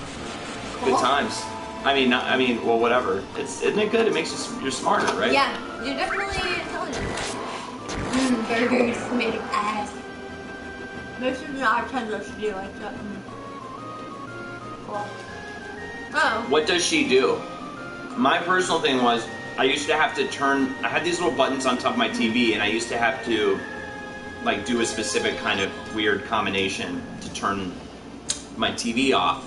Cool. Good times. Well, whatever. Isn't it good? It makes you're smarter, right? Yeah, you're definitely intelligent. Very, very discriminating ass. Most of the bartenders should be like that. Cool. Oh. What does she do? My personal thing was, I used to have to I had these little buttons on top of my TV, and I used to have to, like, do a specific kind of weird combination to turn my TV off.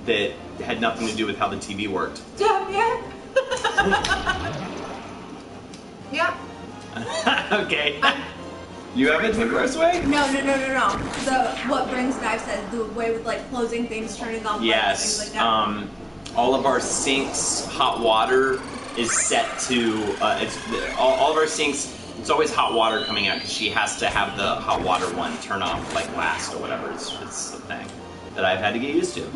that had nothing to do with how the TV worked. Yeah. Yep. Okay. You have it the gross way? No. What Brings Knife says, the way with like closing things, turning off lights, things like that. All of our sinks, hot water is set to, all of our sinks, it's always hot water coming out because she has to have the hot water one turn off like last or whatever. It's a thing that I've had to get used to.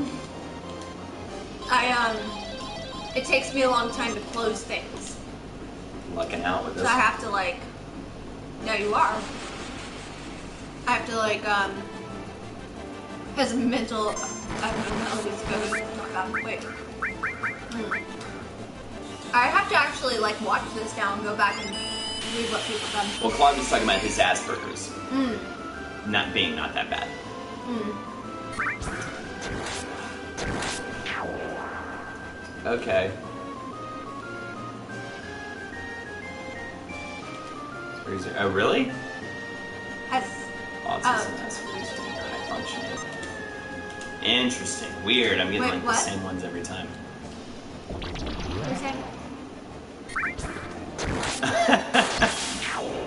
It takes me a long time to close things. Lucking out with this. So I have to like, no, you are. I have to like, has mental, I don't know how this goes. Oh my god, wait. I have to actually like watch this now and go back and read what people have done. Well, Claude was talking about his Asperger's. Not that bad. Okay. Oh, really? Autism has freezer, high functioning. Interesting. Weird. I'm getting like the same ones every time.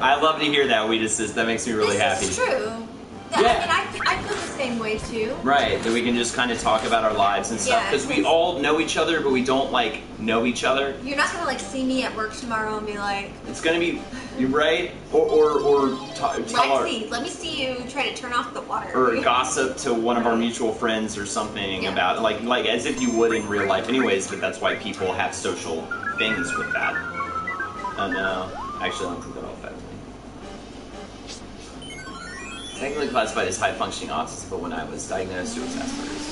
I love to hear that, Weed Assist. That makes me really happy. This is true. Yeah. I mean, I feel the same way too. Right, that we can just kind of talk about our lives and stuff. Because we all know each other, but we don't like know each other. You're not gonna like see me at work tomorrow and be like, it's gonna be, you're right, or tell Lexi, let me see you try to turn off the water. Or gossip to one of our mutual friends or something about, like as if you would in real life anyways, but that's why people have social things with that. Oh no, actually I don't think that all affects me. Technically classified as high-functioning autism, but when I was diagnosed, it was Asperger's.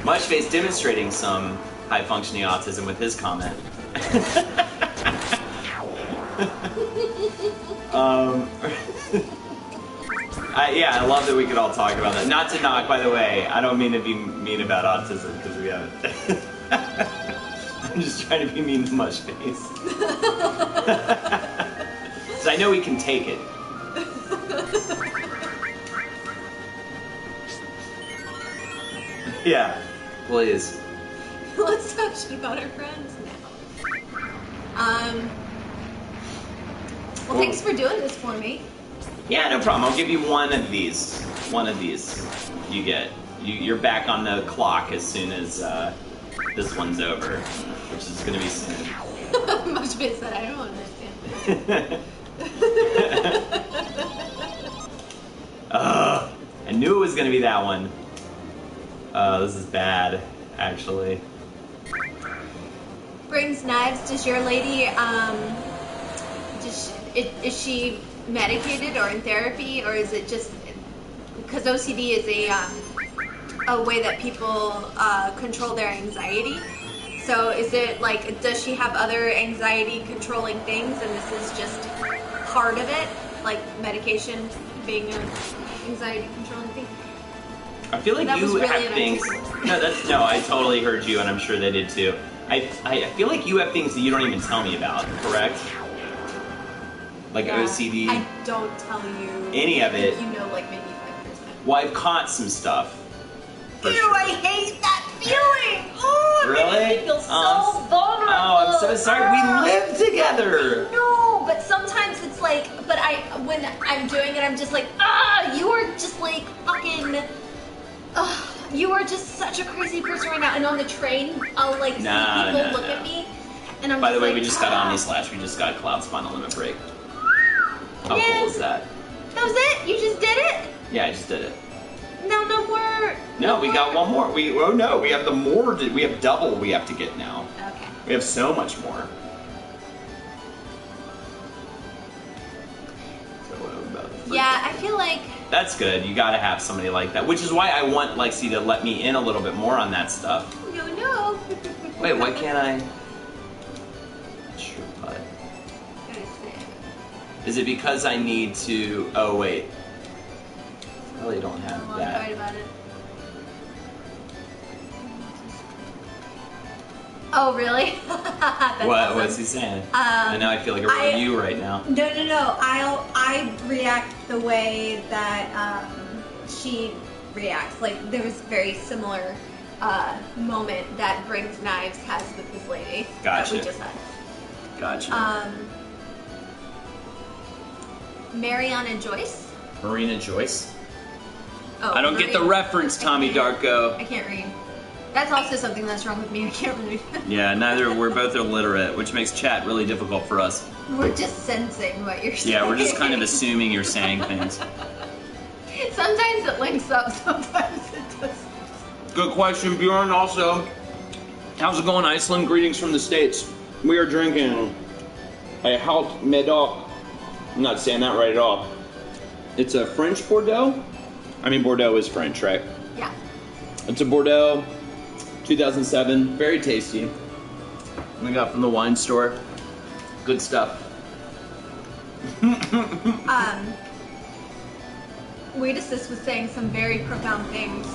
Mushface demonstrating some high-functioning autism with his comment. Yeah, I love that we could all talk about that. Not to knock, by the way, I don't mean to be mean about autism, because we haven't. I'm just trying to be mean to Mushface. Because I know he can take it. Yeah, please. Let's talk shit about our friends now. Well, thanks for doing this for me. Yeah, no problem. I'll give you one of these. One of these you get. You're back on the clock as soon as this one's over, which is going to be soon. Much bit that I don't understand. I knew it was going to be that one. This is bad, actually. Brings Knives, does your lady, is she medicated or in therapy, or is it just, because OCD is a way that people control their anxiety. So is it like, does she have other anxiety controlling things and this is just part of it? Like medication being an anxiety controlling thing? I feel like you have things. No, I totally heard you, and I'm sure they did too. I feel like you have things that you don't even tell me about, correct? Like OCD. I don't tell you any of it. You know, like maybe 5%. Well, I've caught some stuff. Ew, sure. I hate that feeling. Oh, really? It makes me feel so vulnerable. Oh, I'm so sorry. We live together. No, but sometimes it's like, when I'm doing it, I'm just like, you are just like fucking. You are just such a crazy person right now. And on the train, I'll like see people look at me, and I'm. By the way, we just got Omni/. We just got Cloud Spinal Limit Break. How cool is that? That was it? You just did it? Yeah, I just did it. No more. No, we got one more. We have the more. We have double. We have to get now. Okay. We have so much more. Yeah, I feel like. That's good. You gotta have somebody like that. Which is why I want Lexi to let me in a little bit more on that stuff. No. Wait, why can't I? Sure, bud. Is it because I need to? Oh wait. I really don't have that. I'm right about it. Oh really? What? What's he saying? I know I feel like a review right now. No. I react the way that she reacts. Like, there was very similar moment that Brings Knives has with this lady Gotcha. that we just had. Gotcha. Mariana Joyce? Marina Joyce? Oh, I don't get the reference, Tommy Darko. I can't read. That's also something that's wrong with me. I can't read. Yeah, neither. We're both illiterate, which makes chat really difficult for us. We're just sensing what you're saying. Yeah, we're just kind of assuming you're saying things. Sometimes it links up, sometimes it doesn't. Good question, Bjorn. Also, how's it going, Iceland? Greetings from the States. We are drinking a Halt Medoc. I'm not saying that right at all. It's a French Bordeaux. I mean, Bordeaux is French, right? Yeah. It's a Bordeaux, 2007. Very tasty. We got from the wine store. Good stuff. Weed Assist was saying some very profound things.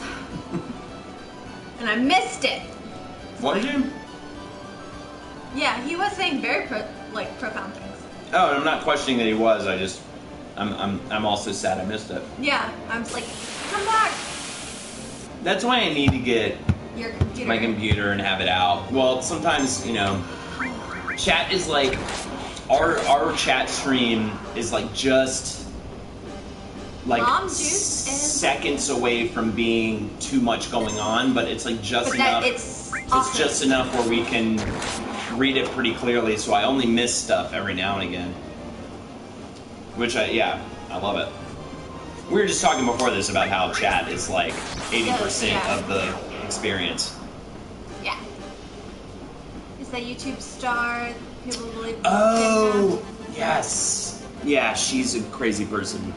And I missed it. What did you? Yeah, he was saying very profound things. Oh, and I'm not questioning that he was. I'm also sad I missed it. Yeah, I was like, come back. That's why I need to get Your computer. my computer and have it out. Well, sometimes, you know, chat is like, our chat stream is like just like seconds away from being too much going on, but it's like just enough. It's just enough where we can read it pretty clearly, so I only miss stuff every now and again. Which I love it. We were just talking before this about how chat is like 80% of the experience. Yeah. Is that YouTube star? People believe. Oh, yes. Yeah, she's a crazy person.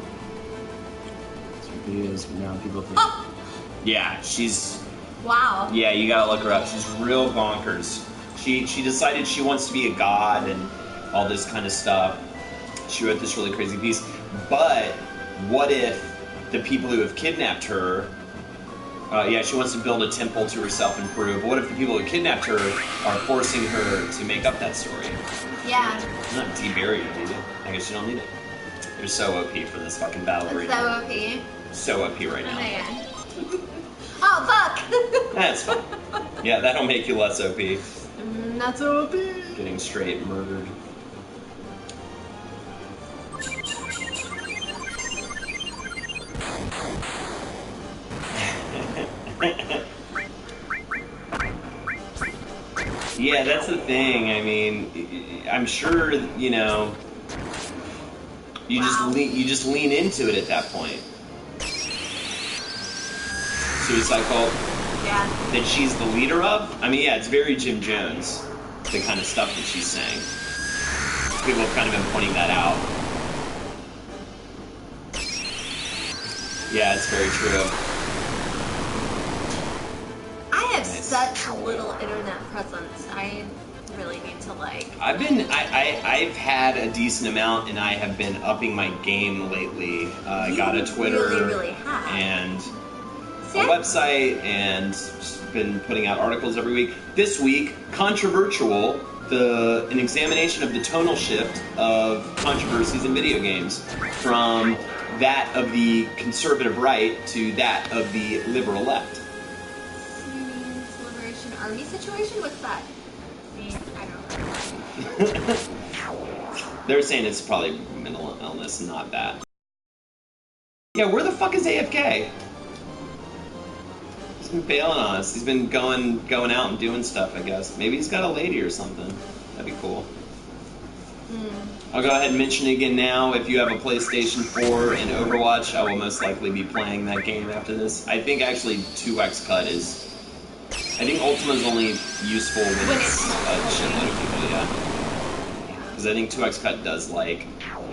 Videos, now people think. Oh! Yeah, she's. Wow. Yeah, you gotta look her up. She's real bonkers. She decided she wants to be a god and all this kind of stuff. She wrote this really crazy piece. But what if the people who have kidnapped her, she wants to build a temple to herself and prove. What if the people who kidnapped her are forcing her to make up that story? Yeah. You're not debury it, do you? I guess you don't need it. You're so OP for this fucking battle right now. So OP. So OP right now. Oh, fuck! That's fine. Yeah, that'll make you less OP. Not so OP. Getting straight murdered. Yeah, that's the thing. I mean, I'm sure, you know, you just lean into it at that point. Suicide Cult. Yeah. That she's the leader of. I mean, yeah, it's very Jim Jones, the kind of stuff that she's saying. People have kind of been pointing that out. Yeah, it's very true. I have such little internet presence. I really need to I've had a decent amount, and I have been upping my game lately. I got a Twitter really have. and a website, and been putting out articles every week. This week, controversial, an examination of the tonal shift of controversies in video games from that of the conservative right to that of the liberal left. Liberation Army situation? What's that? I don't know. They're saying it's probably mental illness, not that. Yeah, where the fuck is AFK? He's been bailing on us. He's been going out and doing stuff, I guess. Maybe he's got a lady or something. That'd be cool. I'll go ahead and mention it again now. If you have a PlayStation 4 and Overwatch, I will most likely be playing that game after this. I think actually 2x cut is... I think Ultima is only useful when it's a shitload of people, yeah. Because I think 2x cut does like...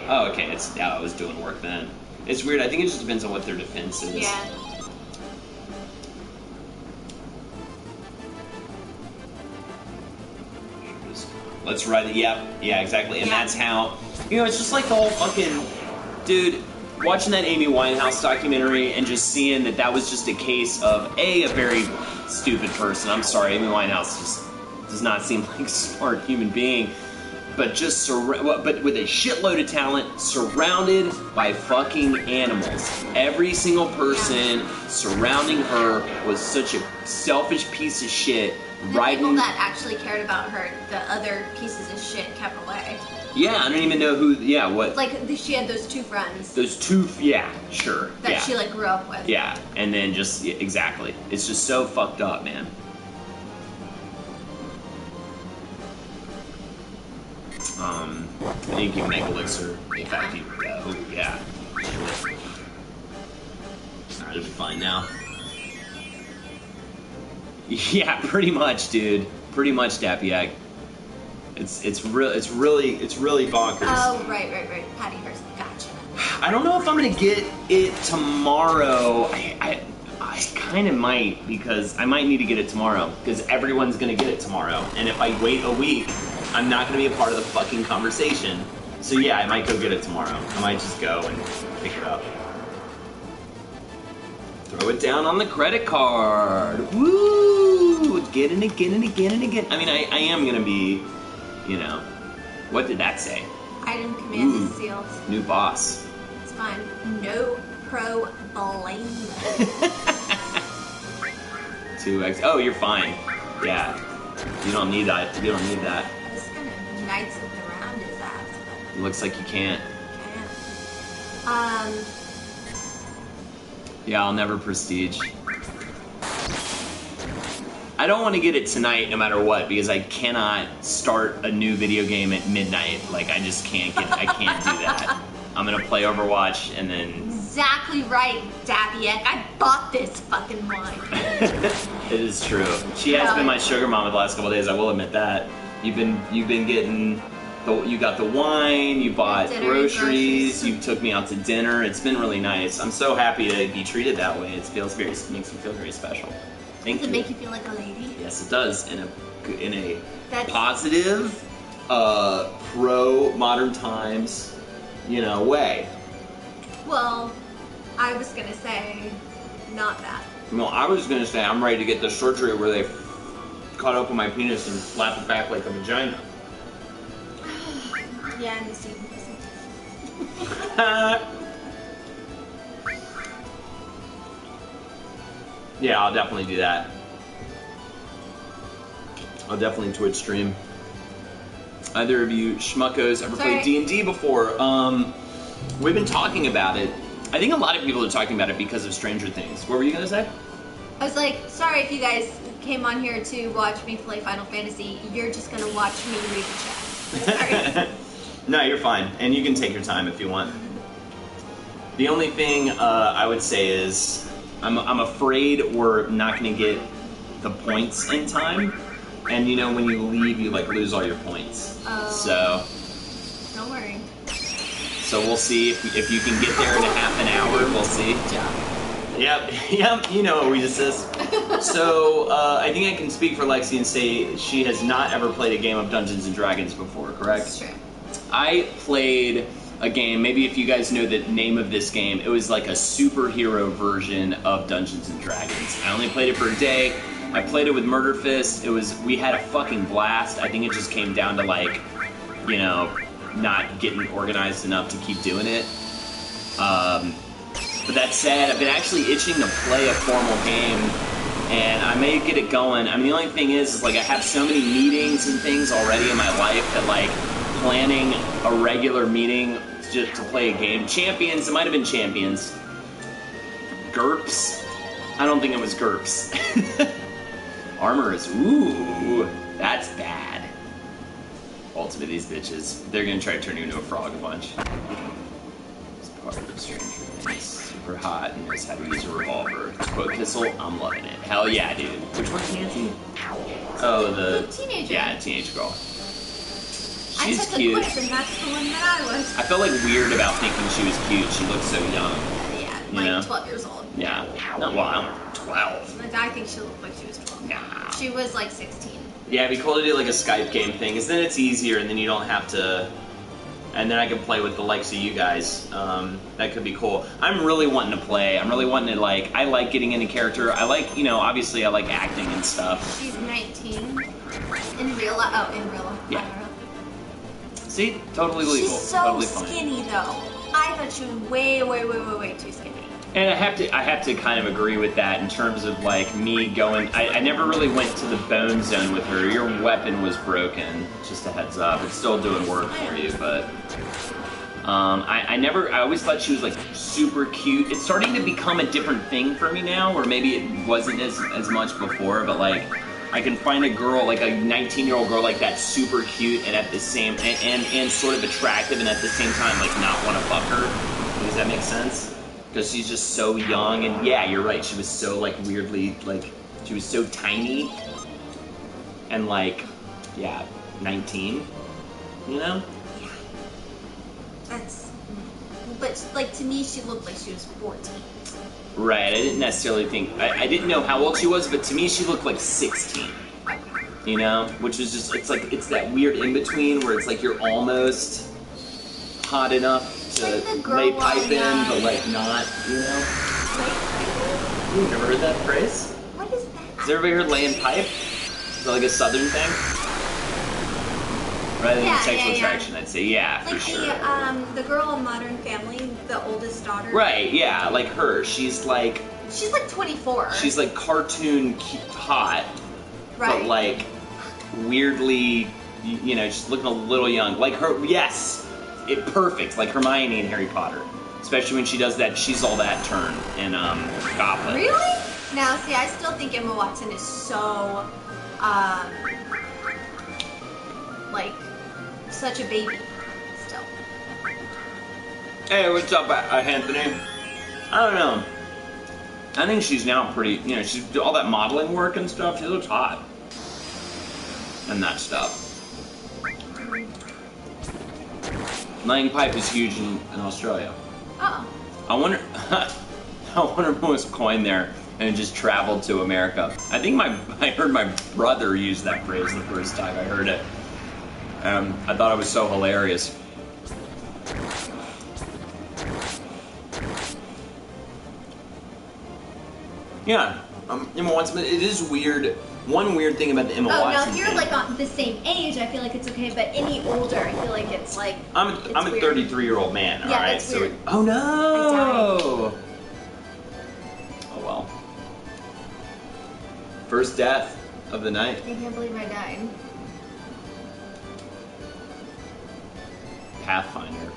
Oh, okay, it was doing work then. It's weird, I think it just depends on what their defense is. Yeah. Let's write it. Yeah, exactly. And that's how, you know, it's just like the whole fucking, dude, watching that Amy Winehouse documentary and just seeing that was just a case of, a very stupid person. I'm sorry, Amy Winehouse just does not seem like a smart human being. but with a shitload of talent, surrounded by fucking animals. Every single person surrounding her was such a selfish piece of shit. The people that actually cared about her, the other pieces of shit kept away. Yeah, I don't even know who. Yeah, what? Like she had those two friends. Those two, yeah, sure. That she like grew up with. Yeah, and then just exactly. It's just so fucked up, man. I think you can make elixir. In fact, yeah. Alright, it'll be fine now. Yeah, pretty much, dude. Pretty much, Dappy. It's really bonkers. Oh, right. Patty Hearst, gotcha. I don't know if I'm gonna get it tomorrow. I kind of might, because I might need to get it tomorrow, because everyone's gonna get it tomorrow. And if I wait a week, I'm not gonna be a part of the fucking conversation. So yeah, I might go get it tomorrow. I might just go and pick it up. Throw it down on the credit card. Woo! Again. I mean, I am gonna be, you know, what did that say? Item command is sealed. New boss. It's fine. No problem. 2x. Oh, you're fine. Yeah. You don't need that. You don't need that. This kind of knights it around his ass. It looks like you can't. Yeah, I'll never prestige. I don't want to get it tonight no matter what, because I cannot start a new video game at midnight. Like, I just can't I can't do that. I'm gonna play Overwatch and then... Exactly right, Daviek. I bought this fucking wine. It is true. She has been my sugar mama the last couple of days, I will admit that. You've been getting... You got the wine, you bought groceries, you took me out to dinner. It's been really nice. I'm so happy to be treated that way. It makes me feel very special. Thank you. Does it make you feel like a lady? Yes, it does. In a positive, pro modern times, way. Well, I was gonna say, not that. No, I was gonna say I'm ready to get the surgery where they cut open my penis and slap it back like a vagina. Yeah, I'm the same. Yeah, I'll definitely do that. I'll definitely Twitch stream. Either of you schmuckos ever played D&D before? We've been talking about it. I think a lot of people are talking about it because of Stranger Things. What were you gonna say? I was like, sorry if you guys came on here to watch me play Final Fantasy. You're just gonna watch me read the chat. Sorry. No, you're fine, and you can take your time if you want. The only thing I would say is I'm afraid we're not going to get the points in time, and when you leave, you lose all your points. So don't worry. So we'll see if you can get there in a half an hour. We'll see. Yep. You know what we just said. So I think I can speak for Lexi and say she has not ever played a game of Dungeons and Dragons before. Correct? That's true. I played a game, maybe if you guys know the name of this game, it was like a superhero version of Dungeons and Dragons. I only played it for a day. I played it with Murder Fist. We had a fucking blast. I think it just came down to not getting organized enough to keep doing it. But that said, I've been actually itching to play a formal game, and I may get it going. I mean, the only thing is I have so many meetings and things already in my life that planning a regular meeting just to play a game. Champions, it might have been Champions. GURPS? I don't think it was GURPS. Armor is, ooh, that's bad. Ultimate, these bitches. They're gonna try to turn you into a frog a bunch. It's part of Stranger Things. Super hot and knows how to use a revolver. To quote Kissel, I'm loving it. Hell yeah, dude. Which one's Nancy? Oh, the teenager. Yeah, teenage girl. She's cute. Quiz, and that's the one that I was. I felt weird about thinking she was cute. She looked so young. Yeah, 12 years old. Yeah. No, well, I'm 12. I think she looked like she was 12. Nah. She was 16. Yeah, it'd be cool to do a Skype game thing, because then it's easier, and then you don't have to... And then I can play with the likes of you guys. That could be cool. I'm really wanting to play. I'm really wanting to, I like getting into character. I like, obviously I like acting and stuff. She's 19. In real life. Oh, in real life. Yeah. See? Totally legal. She's so totally fine. skinny, though. I thought she was way too skinny. And I have to kind of agree with that in terms of like me going. I never really went to the bone zone with her. Your weapon was broken. Just a heads up. It's still doing work for you, but I always thought she was like super cute. It's starting to become a different thing for me now, or maybe it wasn't as much before. But like, I can find a girl, like a 19-year-old girl like that, super cute and at the same and sort of attractive, and at the same time like not want to fuck her. Does that make sense? Because she's just so young, and yeah, you're right. She was so like weirdly like she was so tiny, and like 19, you know. Yeah. But like to me, she looked like she was 14. Right. I didn't necessarily think I didn't know how old she was, but to me, she looked like 16. You know, which is just it's that weird in between where it's like you're almost hot enough to lay pipe in, but like not, you know? You've never heard that phrase? What is that? Has everybody heard laying pipe? Is that like a southern thing? Rather than sexual attraction, I'd say, yeah, like for sure. The girl in Modern Family, the oldest daughter. Right, yeah, like her. She's like 24. She's like cartoon hot, right. But like weirdly, you know, she's looking a little young. Like her, yes. Perfect, like Hermione in Harry Potter. Especially when she does that she's all that turn in Goblet. Really? Now, see, I still think Emma Watson is so, like, such a baby still. Hey, what's up, Anthony? I don't know. I think she's now pretty, you know, she's all that modeling work and stuff, she looks hot. And that stuff. Laying pipe is huge in Australia. Oh. I wonder who was coined there and it just traveled to America. I think I heard my brother use that phrase the first time I heard it. I thought it was so hilarious. Yeah, Emma Watson. It is weird. One weird thing about the Emma Watson. Oh, now if you're like on the same age, I feel like it's okay. But any older, I feel like it's like. I'm a 33-year-old man. Yeah, all right. that's weird. Oh no! Oh well. First death of the night. I can't believe I died. Pathfinder.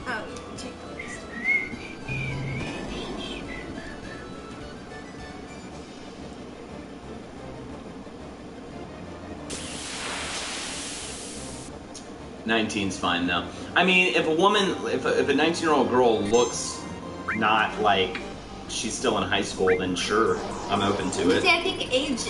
Oh, check the list. Nine's fine though. I mean, if a 19-year-old girl looks not like she's still in high school, then sure, I'm open to it. See, I think age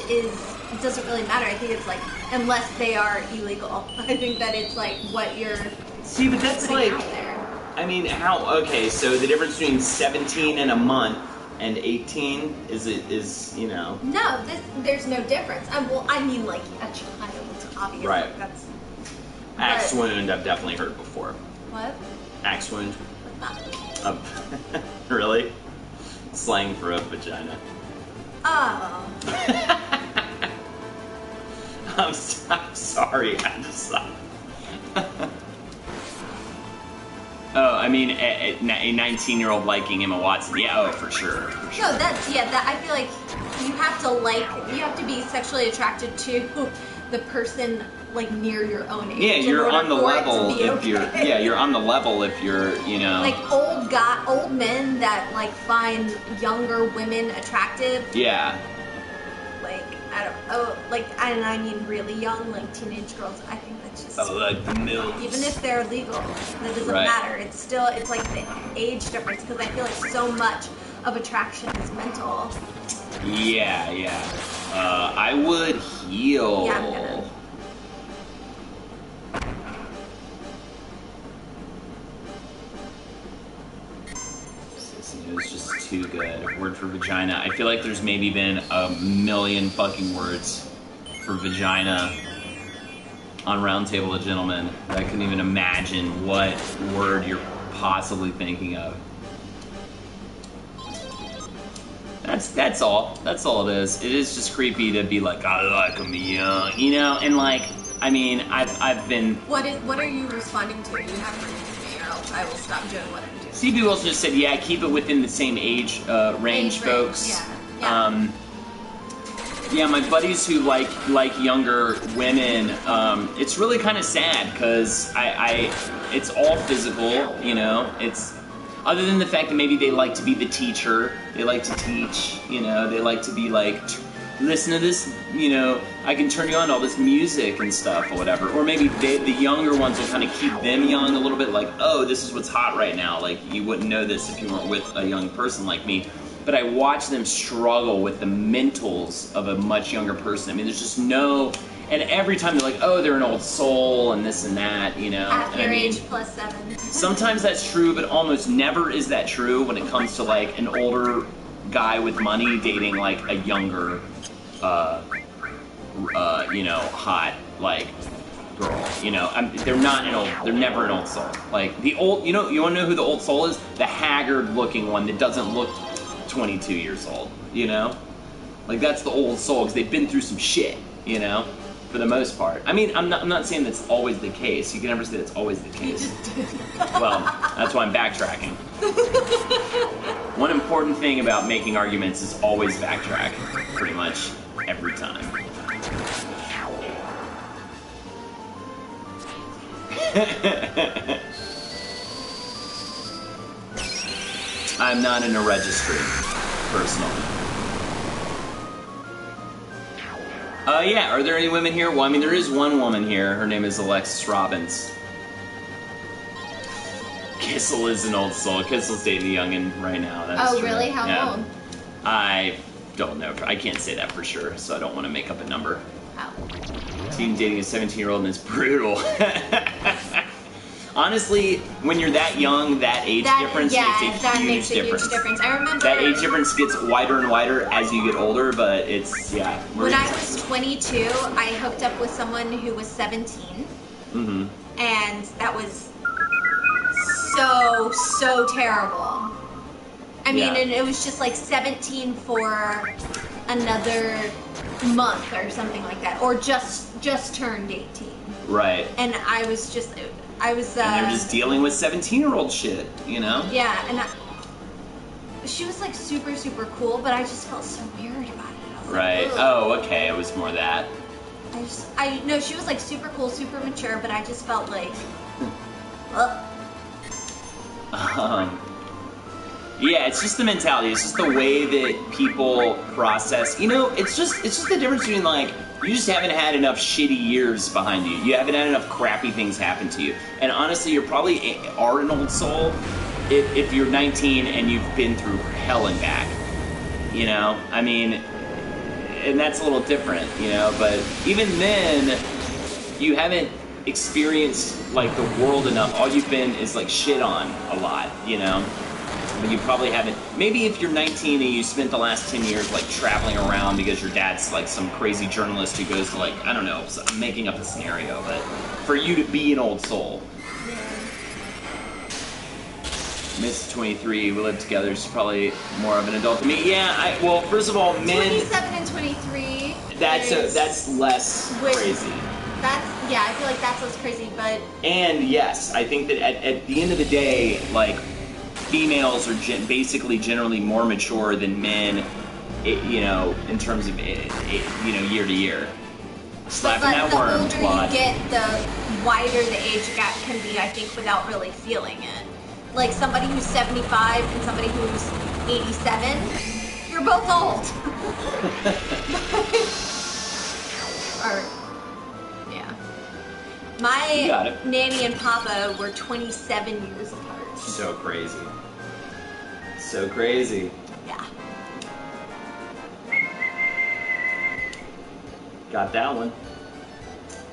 doesn't really matter. I think it's like, unless they are illegal. I think that it's like what you're. See, but that's like. Out there. I mean, okay, so the difference between 17 and a month and 18 is, you know. No, there's no difference. Well, I mean, like a child, obviously. Right. That's. Axe wound, I've definitely heard before. What? Axe wound. Really? Slang for a vagina. Oh. I'm sorry, I just thought. Oh, I mean, a 19-year-old liking Emma Watson. Yeah, oh, for sure. No, I feel like you have to be sexually attracted to the person like near your own age. Yeah, you're on the level if you're on the level if you're, you know. Like old men that like find younger women attractive. Yeah. Like, I mean really young, like teenage girls. I think that's just. Oh, like the milks. Even if they're legal, that doesn't matter. It's like the age difference, because I feel like so much of attraction is mental. Yeah. I would heal. Yeah, I'm gonna. It was just too good. Word for vagina. I feel like there's maybe been a million fucking words for vagina on Roundtable of Gentlemen. I couldn't even imagine what word you're possibly thinking of. That's all. That's all it is. It is just creepy to be like, I like them young, you know, and like, I mean, I've been. What are you responding to? You have to read to me, or else I will stop doing what I'm doing. CB Wilson just said, yeah, keep it within the same age range, folks. Yeah. Yeah, my buddies who like younger women, it's really kind of sad because it's all physical, you know. It's other than the fact that maybe they like to be the teacher, they like to teach, you know, they like to be like, listen to this, you know, I can turn you on to all this music and stuff or whatever. Or maybe the younger ones will kind of keep them young a little bit, like, oh, this is what's hot right now. Like, you wouldn't know this if you weren't with a young person like me. But I watch them struggle with the mentals of a much younger person. I mean, there's just no... And every time they're like, oh, they're an old soul and this and that, you know. Half your age +7. Sometimes that's true, but almost never is that true when it comes to like an older guy with money dating like a younger, you know, hot like girl. You know, they're never an old soul. Like the old, you know, you want to know who the old soul is? The haggard-looking one that doesn't look 22 years old. You know, like that's the old soul because they've been through some shit. You know. For the most part. I mean, I'm not saying that's always the case. You can never say that's always the case. Well, that's why I'm backtracking. One important thing about making arguments is always backtrack, pretty much every time. I'm not in a registry, personally. Yeah, are there any women here? Well, I mean, there is one woman here. Her name is Alexis Robbins. Kissel is an old soul. Kissel's dating a youngin' right now. That's oh, true. Really? How old? I don't know. I can't say that for sure, so I don't want to make up a number. Oh. Teen dating a 17-year-old and it's brutal. Honestly, when you're that young, that age difference makes a huge difference. I remember that age difference gets wider and wider as you get older, but it's, yeah. When I was 22, I hooked up with someone who was 17. Mm-hmm. And that was so terrible. I mean, and it was just like 17 for another month or something like that, or just turned 18. Right. And I was. And they're just dealing with 17-year-old shit, you know? Yeah, and she was like super cool, but I just felt so weird about it. Right. Like, oh, okay. It was more that. No, she was like super cool, super mature, but I just felt like, yeah, it's just the mentality. It's just the way that people process. You know, it's just the difference between like, you just haven't had enough shitty years behind you. You haven't had enough crappy things happen to you. And honestly, you probably are an old soul if you're 19 and you've been through hell and back. You know? I mean, and that's a little different, you know? But even then, you haven't experienced, like, the world enough. All you've been is, like, shit on a lot, you know? But you probably haven't. Maybe if you're 19 and you spent the last 10 years like traveling around because your dad's like some crazy journalist who goes to like, I don't know, I'm making up a scenario, but for you to be an old soul. Miss 23, we live together, she's probably more of an adult than me. Yeah, well, first of all, men... 27 and 23... That's less crazy. I feel like that's less crazy, but... And yes, I think that at the end of the day, like, females are basically generally more mature than men, you know, in terms of, you know, year to year. Slapping that worm, the older you get, the wider the age gap can be, I think, without really feeling it. Like somebody who's 75 and somebody who's 87, you're both old. Yeah. My nanny and papa were 27 years apart. So crazy. So crazy. Yeah. Got that one.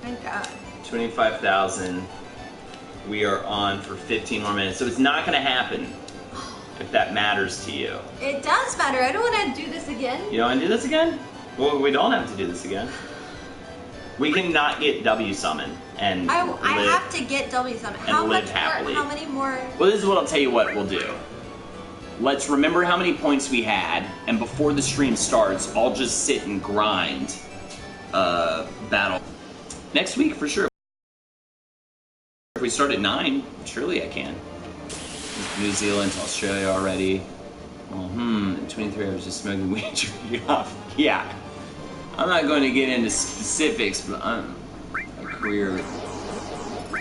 Thank God. 25,000. We are on for 15 more minutes. So it's not going to happen if that matters to you. It does matter. I don't want to do this again. You don't want to do this again? Well, we don't have to do this again. We can not get W summon and I have to get W summon. And live happily. How many more? Well, this is what I'll tell you what we'll do. let's remember how many points we had, and before the stream starts, I'll just sit and grind battle. Next week, for sure. If we start at 9, surely I can. New Zealand to Australia already. Well, in 23 hours just smoking weed and drinking off. Yeah. I'm not going to get into specifics, but I'm a career.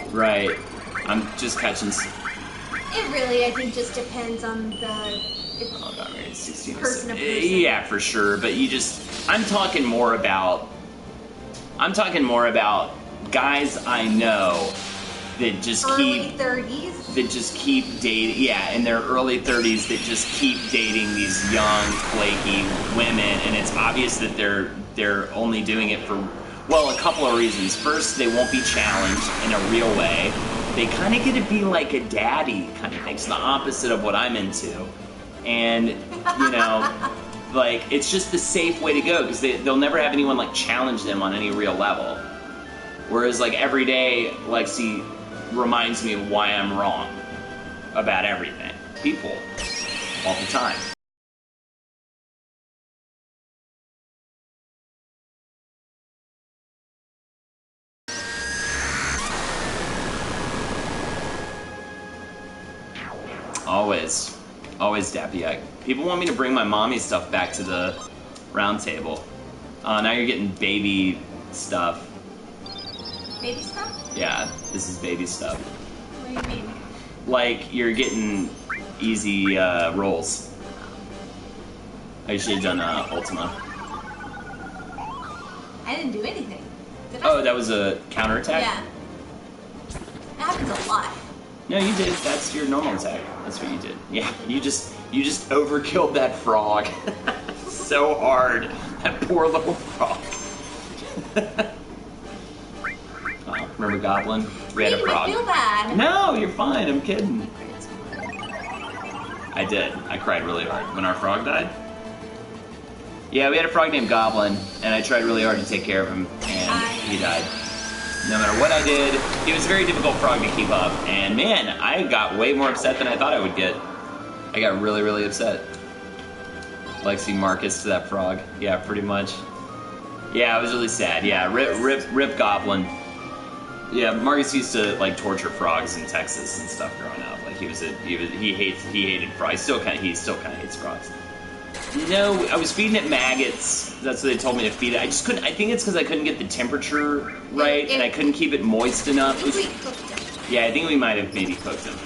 Right. I'm just catching. It really, I think, just depends on the oh god, right, 16 person to person. Yeah, for sure. But you just, I'm talking more about guys I know that just early 30s? That just keep dating, yeah, in their early 30s, that just keep dating these young, flaky women, and it's obvious that they're only doing it for, well, a couple of reasons. First, they won't be challenged in a real way. They kind of get to be like a daddy kind of thing. It's the opposite of what I'm into. And, you know, like, it's just the safe way to go, because they'll never have anyone, like, challenge them on any real level. Whereas, like, every day, Lexi reminds me of why I'm wrong about everything. People. All the time. Always. Always, Dappy. People want me to bring my mommy stuff back to the round table. Now you're getting baby stuff. Baby stuff? Yeah, this is baby stuff. What do you mean? Like, you're getting easy rolls. I should have done Ultima. I didn't do anything. Did I? Oh, that was a counterattack? Yeah. That happens a lot. No, you did. That's your normal attack. That's what you did. Yeah, you just overkilled that frog. So hard. That poor little frog. Oh, remember Goblin? We had a frog. I feel bad. No, you're fine. I'm kidding. I did. I cried really hard when our frog died. Yeah, we had a frog named Goblin, and I tried really hard to take care of him, and he died. No matter what I did, he was a very difficult frog to keep up, and man, I got way more upset than I thought I would get. I got really, really upset. Lexi Marcus to that frog. Yeah, pretty much. Yeah, I was really sad. Yeah, rip Goblin. Yeah, Marcus used to like torture frogs in Texas and stuff growing up. Like he hated frogs. He still kind of hates frogs. No, I was feeding it maggots. That's what they told me to feed it. I just couldn't. I think it's because I couldn't get the temperature right, and I couldn't keep it moist enough. We cooked him. Yeah, I think we might have maybe cooked him.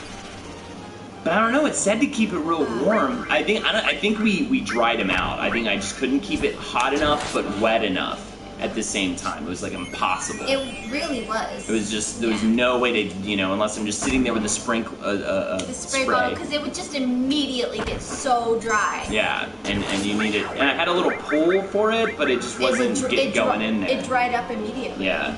But I don't know. It said to keep it real warm. I think we dried him out. I think I just couldn't keep it hot enough but wet enough at the same time. It was like impossible. It really was. It was just, there was no way to, you know, unless I'm just sitting there with the spray bottle, because it would just immediately get so dry. Yeah, and you need it, and I had a little pull for it, but it just wasn't going in there. It dried up immediately. Yeah.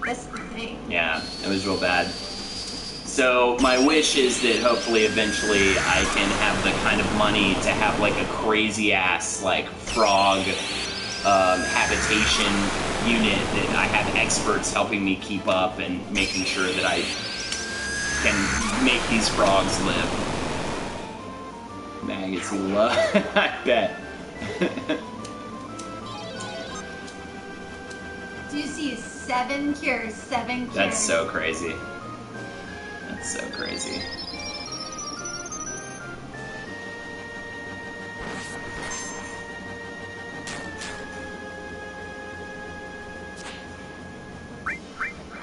That's the thing. Yeah, it was real bad. So my wish is that hopefully eventually I can have the kind of money to have like a crazy ass like frog habitation unit that I have experts helping me keep up and making sure that I can make these frogs live. Maggots love. I bet. Do you see 7 cures? 7 cures. That's so crazy. That's so crazy.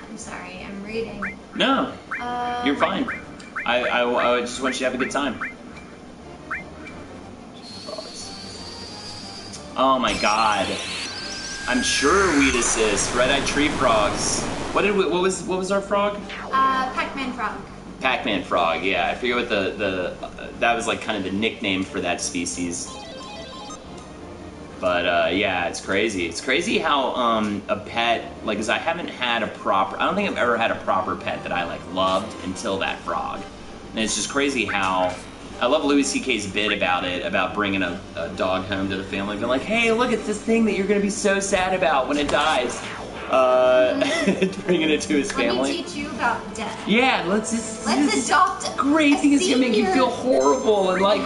I'm sorry, I'm reading. No, you're fine. I just want you to have a good time. Oh my god. I'm sure we'd assist. Red-eyed tree frogs. What was our frog? Pac-Man frog. Pac-Man frog, yeah. I forget what that was like kind of the nickname for that species. But yeah, it's crazy. It's crazy how a pet, like, 'cause I haven't had a proper, I don't think I've ever had a proper pet that I like loved until that frog. And it's just crazy how, I love Louis C.K.'s bit about it, about bringing a dog home to the family, being like, hey, look, it's this thing that you're gonna be so sad about when it dies. bringing it to his family. Let me teach you about death. Yeah, let's adopt. Great thing is gonna make you feel horrible in like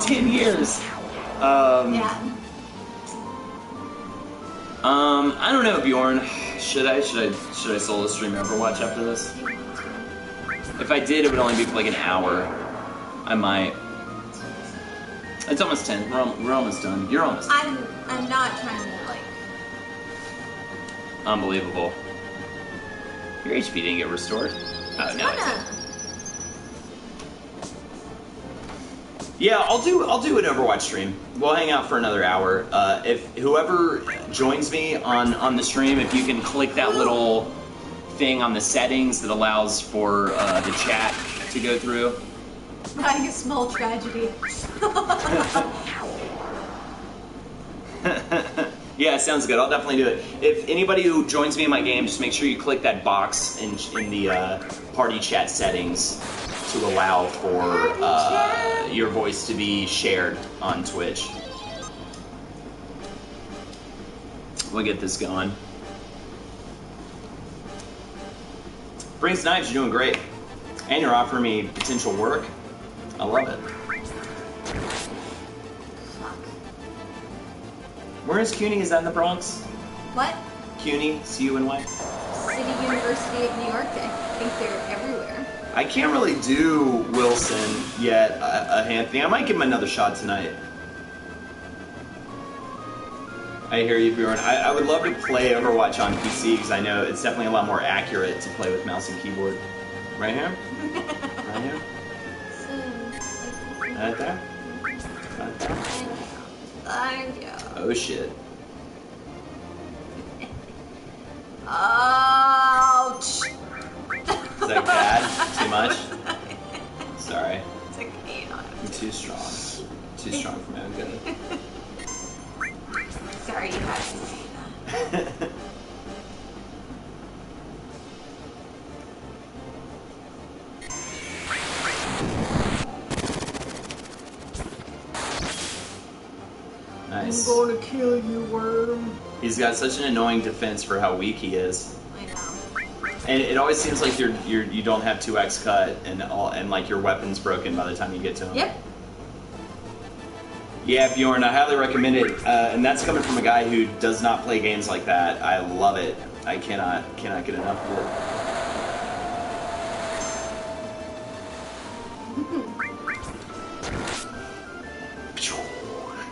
10 years. Yeah. I don't know, Bjorn. Should I solo stream Overwatch after this? If I did, it would only be for like an hour. I might. It's almost 10. We're almost done. You're almost done. I'm not trying to like. Unbelievable. Your HP didn't get restored. Oh no, it did. Yeah, I'll do an Overwatch stream. We'll hang out for another hour. If whoever joins me on the stream, if you can click that little thing on the settings that allows for the chat to go through. Writing a small tragedy. Yeah, sounds good. I'll definitely do it. If anybody who joins me in my game, just make sure you click that box in the party chat settings to allow for your voice to be shared on Twitch. We'll get this going. Brings Knives, you're doing great. And you're offering me potential work. I love it. Where is CUNY? Is that in the Bronx? What? CUNY, C-U-N-Y? City University of New York. I think they're everywhere. I can't really do Wilson yet, a hand thing. I might give him another shot tonight. I hear you, Bjorn. I would love to play Overwatch on PC because I know it's definitely a lot more accurate to play with mouse and keyboard. Right here? Right here? Right there? Right there? Thank you. Oh shit. Ouch! Is that bad? Too much? Sorry. It's okay. I'm too strong. Too strong for my own good. Sorry you had to say that. Nice. I'm going to kill you, worm. He's got such an annoying defense for how weak he is. I know. And it always seems like you don't have 2x cut and like your weapon's broken by the time you get to him. Yep. Yeah, Bjorn, I highly recommend it. And that's coming from a guy who does not play games like that. I love it. I cannot get enough of it.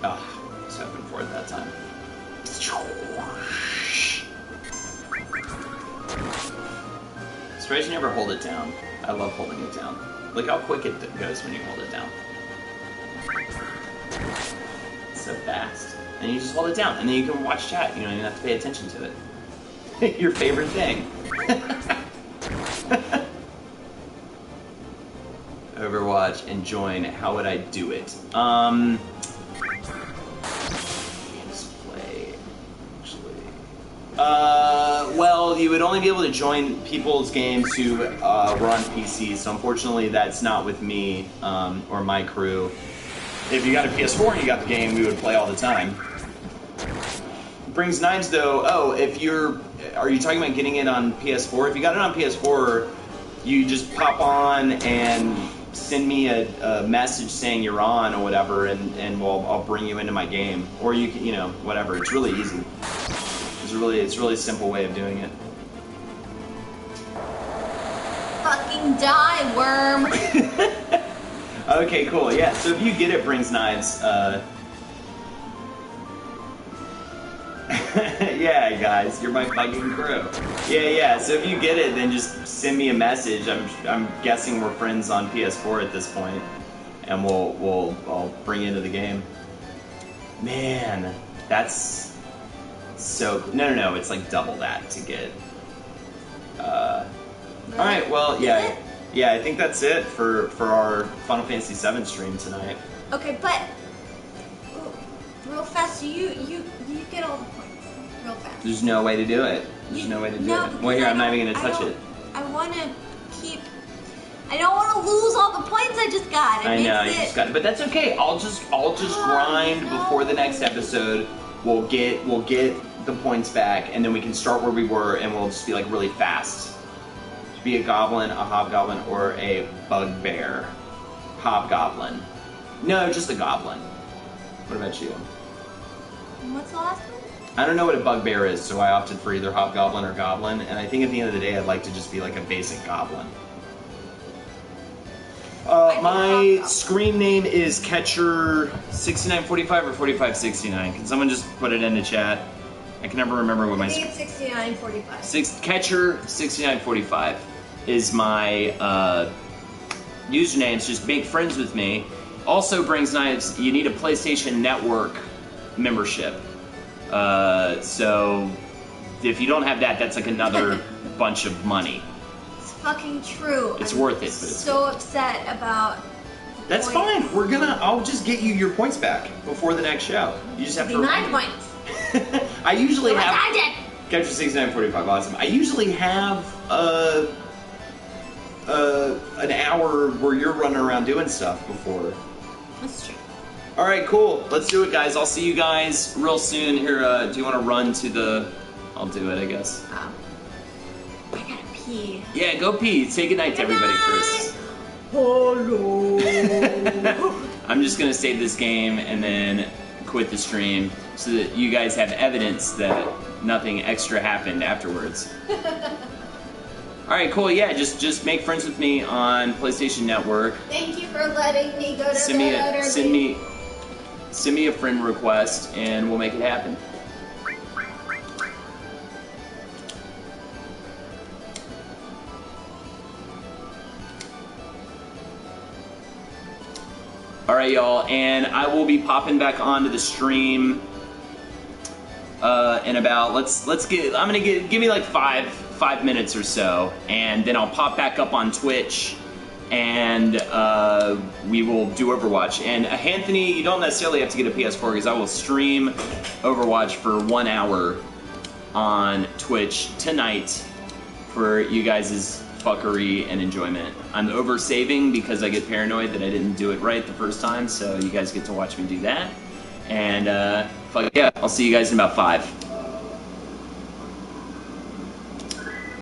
Oh, I was hoping for it that time. Surprised you never hold it down. I love holding it down. Look how quick it goes when you hold it down. It's so fast. And you just hold it down, and then you can watch chat. You don't even have to pay attention to it. Your favorite thing. Overwatch and join. How would I do it? Games play. Actually. Well, you would only be able to join people's games who were on PC, so unfortunately that's not with me or my crew. If you got a PS4 and you got the game, we would play all the time. Brings Knives though, are you talking about getting it on PS4? If you got it on PS4, you just pop on and send me a message saying you're on or whatever, and I'll bring you into my game. Or you can, whatever. It's really easy. It's a really simple way of doing it. Fucking die, worm. Okay, cool. Yeah. So if you get it, Brings Knives. Yeah, guys, you're my fucking crew. Yeah. So if you get it, then just send me a message. I'm guessing we're friends on PS4 at this point, and I'll bring you into the game. Man, that's so. No. It's like double that to get. All right. Well, yeah. I think that's it for our Final Fantasy VII stream tonight. Okay, but real fast, you get all the points. Real fast. There's no way to do it. There's no way to do it. Well, here, I'm not even going to touch it. I want to keep... I don't want to lose all the points I just got. I know, you just got it. But that's okay. I'll just grind before the next episode. we'll get the points back, and then we can start where we were, and we'll just be like really fast. Be a goblin, a hobgoblin, or a bugbear. Hobgoblin. No, just a goblin. What about you? What's the last one? I don't know what a bugbear is, so I opted for either hobgoblin or goblin, and I think at the end of the day I'd like to just be like a basic goblin. My screen name is Catcher6945 or 4569. Can someone just put it in the chat? I can never remember what my... I think it's 6945. Catcher6945 is my username, so just make friends with me. Also brings knives, you need a PlayStation Network membership. So if you don't have that, that's like another bunch of money. It's fucking true. It's worth it, but it's so upset about... That's fine. I'll just get you your points back before the next show. You just have to... 9 points. I usually have... I did. Catcher 6945, awesome. I usually have an hour where you're running around doing stuff before. That's true. All right, cool. Let's do it, guys. I'll see you guys real soon. Here, do you want to run to the... I'll do it, I guess. Oh. I gotta pee. Yeah, go pee. Say goodnight to everybody first. Hello. I'm just going to save this game and then quit the stream so that you guys have evidence that nothing extra happened afterwards. Alright, cool, yeah, just make friends with me on PlayStation Network. Thank you for letting me go to send me a friend request and we'll make it happen. Alright, y'all, and I will be popping back onto the stream in about, give me like five minutes or so, and then I'll pop back up on Twitch, and we will do Overwatch. And Anthony, you don't necessarily have to get a PS4, because I will stream Overwatch for 1 hour on Twitch tonight for you guys' fuckery and enjoyment. I'm over-saving because I get paranoid that I didn't do it right the first time, so you guys get to watch me do that. And, fuck yeah, I'll see you guys in about 5.